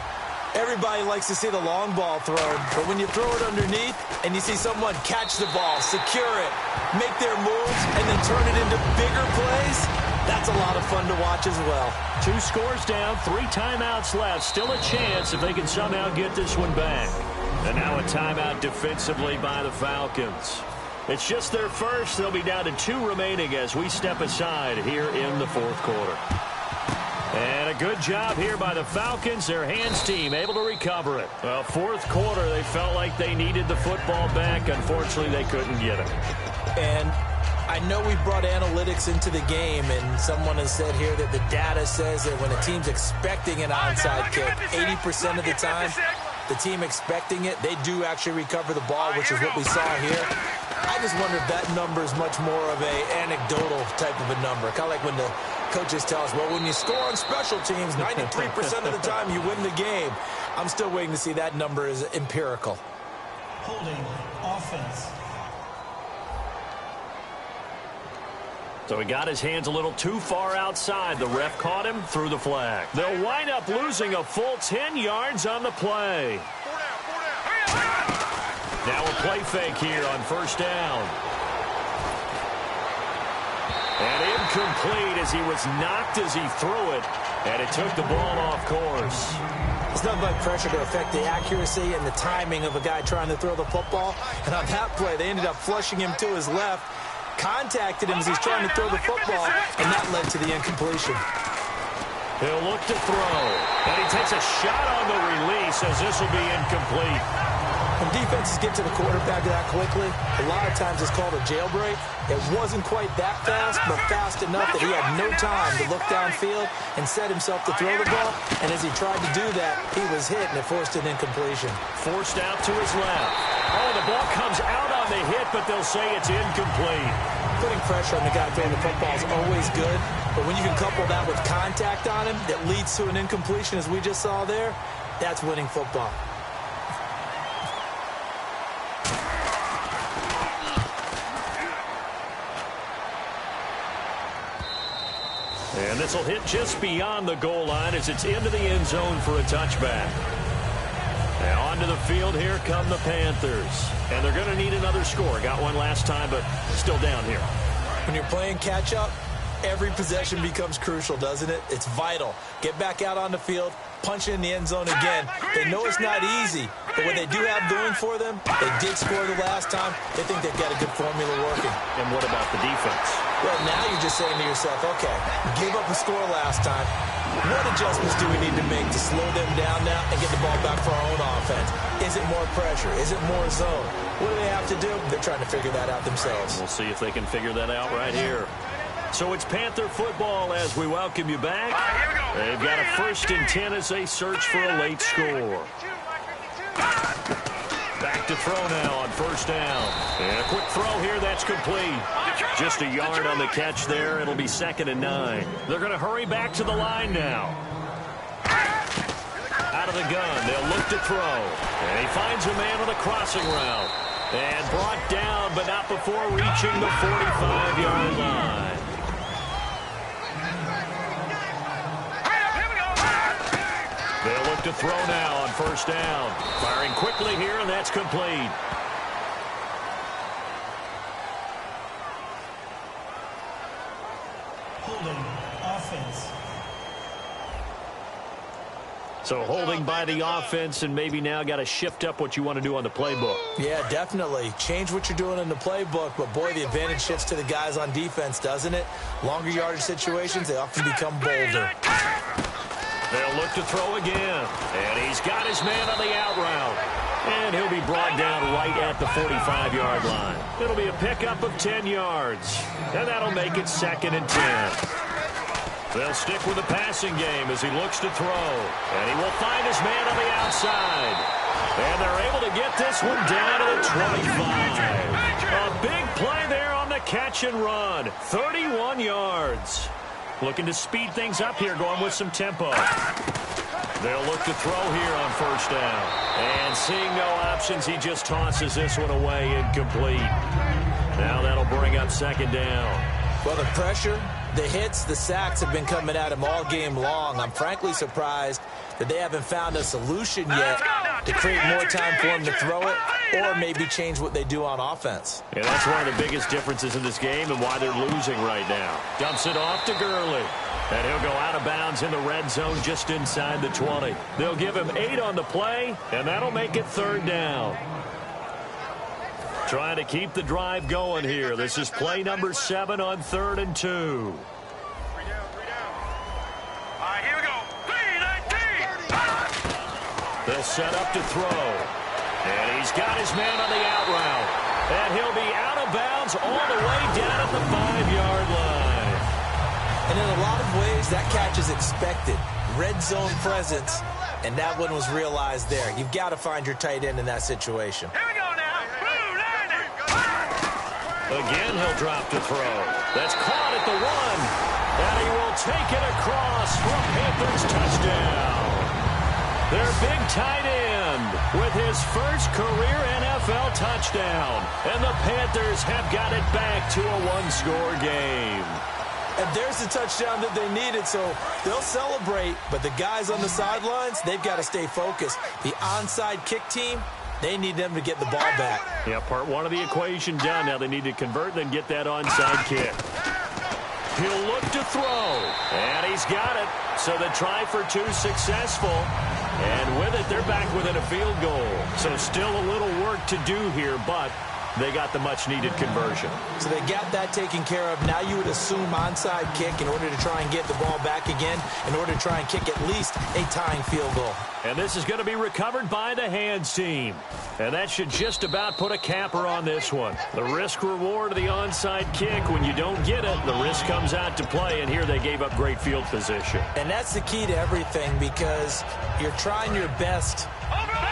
Everybody likes to see the long ball thrown, but when you throw it underneath and you see someone catch the ball, secure it, make their moves, and then turn it into bigger plays, that's a lot of fun to watch as well. 2 scores down, 3 timeouts left. Still a chance if they can somehow get this one back. And now a timeout defensively by the Falcons. It's just their first. They'll be down to 2 remaining as we step aside here in the 4th quarter. And a good job here by the Falcons. Their hands team able to recover it. Well, 4th quarter, they felt like they needed the football back. Unfortunately, they couldn't get it. And I know we brought analytics into the game, and someone has said here that the data says that when a team's expecting an onside kick, 80% of the time, the team expecting it, they do actually recover the ball, which is what we saw here. I just wonder if that number is much more of a anecdotal type of a number. Kind of like when the coaches tell us, well, when you score on special teams, 93% of the time you win the game. I'm still waiting to see that number is empirical. Holding offense. So he got his hands a little too far outside. The ref caught him, threw the flag. They'll wind up losing a full 10 yards on the play. Now a play fake here on first down. And incomplete as he was knocked as he threw it. And it took the ball off course. It's nothing like pressure to affect the accuracy and the timing of a guy trying to throw the football. And on that play, they ended up flushing him to his left, contacted him as he's trying to throw the football, and that led to the incompletion. He'll look to throw. And he takes a shot on the release as this will be incomplete. When defenses get to the quarterback that quickly, a lot of times it's called a jailbreak. It wasn't quite that fast, but fast enough that he had no time to look downfield and set himself to throw the ball. And as he tried to do that, he was hit, and it forced an incompletion. Forced out to his left. Oh, the ball comes out on the hit, but they'll say it's incomplete. Putting pressure on the guy throwing the football is always good, but when you can couple that with contact on him that leads to an incompletion, as we just saw there, that's winning football. And this will hit just beyond the goal line as it's into the end zone for a touchback. Now onto the field, here come the Panthers. And they're going to need another score. Got one last time, but still down here. When you're playing catch-up, every possession becomes crucial, doesn't it? It's vital. Get back out on the field, punch it in the end zone again. They know it's not easy, but what they do have going for them, they did score the last time. They think they've got a good formula working. And what about the defense? Well, now you're just saying to yourself, okay, give up a score last time. What adjustments do we need to make to slow them down now and get the ball back for our own offense? Is it more pressure? Is it more zone? What do they have to do? They're trying to figure that out themselves. We'll see if they can figure that out right here. So it's Panther football as we welcome you back. They've got a 1st and 10 as they search for a late score. Back to throw now on first down. And a quick throw here, that's complete. Just a yard on the catch there. It'll be 2nd and 9. They're going to hurry back to the line now. Out of the gun, they'll look to throw. And he finds a man on a crossing route. And brought down, but not before reaching the 45-yard line. to throw now on first down. Firing quickly here, and that's complete. Holding offense. So holding by the offense, and maybe now got to shift up what you want to do on the playbook. Yeah, definitely. Change what you're doing in the playbook, but boy, the advantage shifts to the guys on defense, doesn't it? Longer yardage situations, they often become bolder. They'll look to throw again, and he's got his man on the out route. And he'll be brought down right at the 45-yard line. It'll be a pickup of 10 yards, and that'll make it 2nd and 10. They'll stick with the passing game as he looks to throw. And he will find his man on the outside. And they're able to get this one down to the 25. A big play there on the catch and run. 31 yards. Looking to speed things up here, going with some tempo. They'll look to throw here on first down. And seeing no options, he just tosses this one away, incomplete. Now that'll bring up 2nd down. Well, the pressure, the hits, the sacks have been coming at him all game long. I'm frankly surprised that they haven't found a solution yet to create more time for him to throw it or maybe change what they do on offense. Yeah, that's one of the biggest differences in this game and why they're losing right now. Dumps it off to Gurley. And he'll go out of bounds in the red zone just inside the 20. They'll give him 8 on the play, and that'll make it 3rd down. Trying to keep the drive going here. This is play number 7 on 3rd and 2. 3 down, 3 down. All right, here we go. 3, 19. They'll set up to throw. And he's got his man on the out route. And he'll be out of bounds all the way down at the 5-yard line. And in a lot of ways, that catch is expected. Red zone presence, and that one was realized there. You've got to find your tight end in that situation. Here we go now. Again, he'll drop to throw. That's caught at the 1. And he will take it across for a Panthers touchdown. Their big tight end with his first career NFL touchdown. And the Panthers have got it back to a 1-score game. And there's the touchdown that they needed, so they'll celebrate. But the guys on the sidelines, they've got to stay focused. The onside kick team, they need them to get the ball back. Yeah, part 1 of the equation done. Now they need to convert and get that onside kick. He'll look to throw, and he's got it. So the try for 2 successful. And with it, they're back within a field goal. So still a little work to do here, but they got the much-needed conversion. So they got that taken care of. Now you would assume onside kick in order to try and get the ball back again, in order to try and kick at least a tying field goal. And this is going to be recovered by the hands team. And that should just about put a capper on this one. The risk-reward of the onside kick, when you don't get it, the risk comes out to play, and here they gave up great field position. And that's the key to everything, because you're trying your best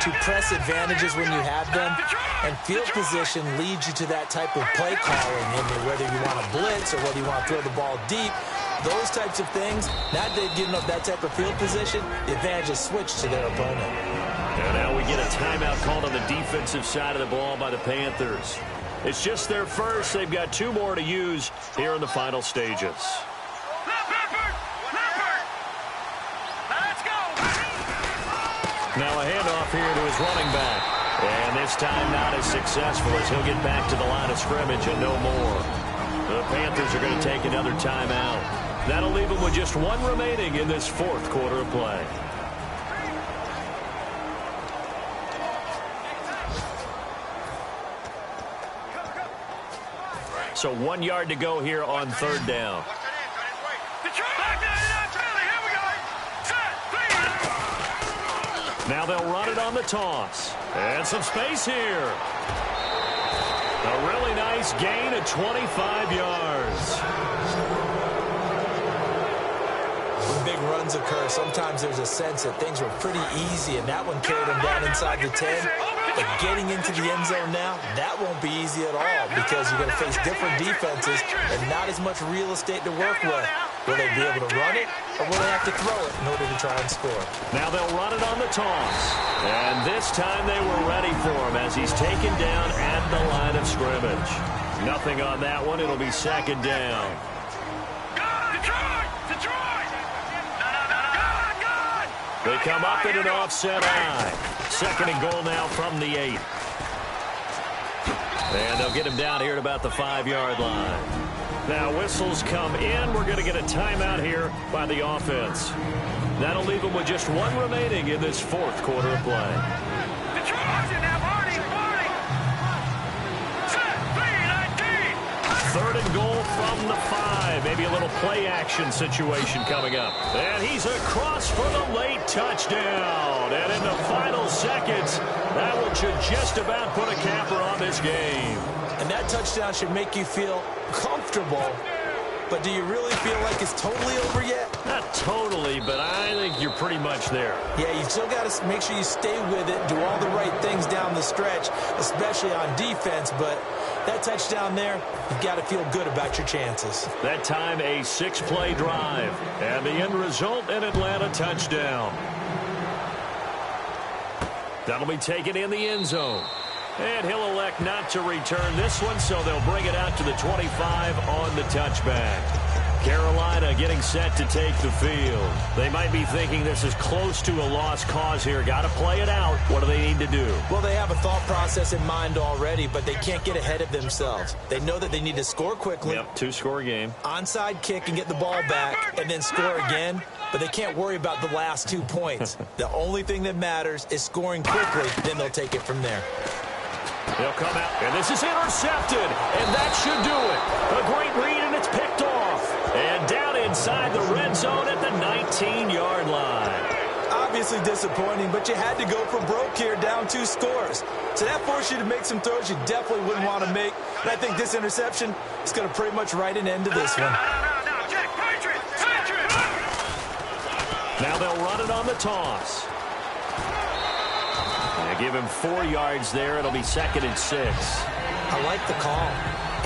to press advantages when you have them, and field position leads you to that type of play calling, whether you want to blitz or whether you want to throw the ball deep. Those types of things, now that they've given up that type of field position, the advantage is switched to their opponent. And now we get a timeout called on the defensive side of the ball by the Panthers. It's just their first. They've got 2 more to use here in the final stages. Let's go. Now a handoff here to his running back. And this time not as successful as he'll get back to the line of scrimmage and no more. The Panthers are going to take another timeout. That'll leave them with just 1 remaining in this 4th quarter of play. So 1 yard to go here on 3rd down. Now they'll run it on the toss. And some space here. A really nice gain of 25 yards. When big runs occur, sometimes there's a sense that things were pretty easy, and that one carried them down inside the 10. But getting into the end zone now, that won't be easy at all, because you're going to face different defenses and not as much real estate to work with. Will they be able to run it, or will they have to throw it in order to try and score? Now they'll run it on the toss. And this time they were ready for him as he's taken down at the line of scrimmage. Nothing on that one. It'll be 2nd down. They come up in an offset eye. 2nd and goal now from the 8. And they'll get him down here at about the 5-yard line. Now whistles come in. We're going to get a timeout here by the offense. That'll leave them with just 1 remaining in this 4th quarter of play. Third and goal from the 5. Maybe a little play action situation coming up. And he's across for the late touchdown. And in the final seconds, that one should just about put a capper on this game. And that touchdown should make you feel comfortable. But do you really feel like it's totally over yet? Not totally, but I think you're pretty much there. Yeah, you've still got to make sure you stay with it, do all the right things down the stretch, especially on defense. But that touchdown there, you've got to feel good about your chances. That time, a 6-play drive. And the end result, an Atlanta touchdown. That'll be taken in the end zone. And he'll elect not to return this one, so they'll bring it out to the 25 on the touchback. Carolina getting set to take the field. They might be thinking this is close to a lost cause here. Got to play it out. What do they need to do? Well, they have a thought process in mind already, but they can't get ahead of themselves. They know that they need to score quickly. Yep, 2-score game. Onside kick and get the ball back and then score again. But they can't worry about the last 2 points. The only thing that matters is scoring quickly. Then they'll take it from there. They'll come out, and this is intercepted, and that should do it. A great read, and it's picked off. And down inside the red zone at the 19-yard line. Obviously disappointing, but you had to go for broke here, down 2 scores. So that forced you to make some throws you definitely wouldn't want to make. And I think this interception is going to pretty much write an end to this one. Now they'll run it on the toss. Give him 4 yards there. It'll be 2nd and 6. I like the call.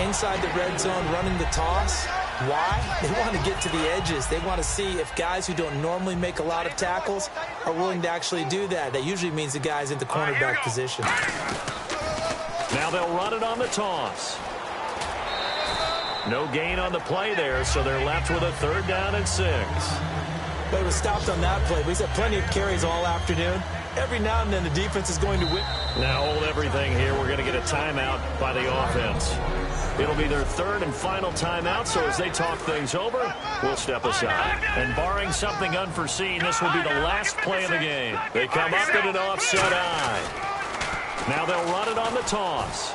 Inside the red zone, running the toss. Why? They want to get to the edges. They want to see if guys who don't normally make a lot of tackles are willing to actually do that. That usually means the guy's in the cornerback position. Now they'll run it on the toss. No gain on the play there, so they're left with a 3rd down and 6. But it was stopped on that play. We've had plenty of carries all afternoon. Every now and then the defense is going to win. Now hold everything here. We're going to get a timeout by the offense. It'll be their 3rd and final timeout, so as they talk things over, we'll step aside. And barring something unforeseen, this will be the last play of the game. They come up in an offset eye. Now they'll run it on the toss.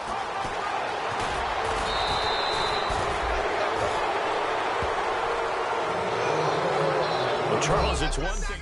Well, Charles, it's one thing.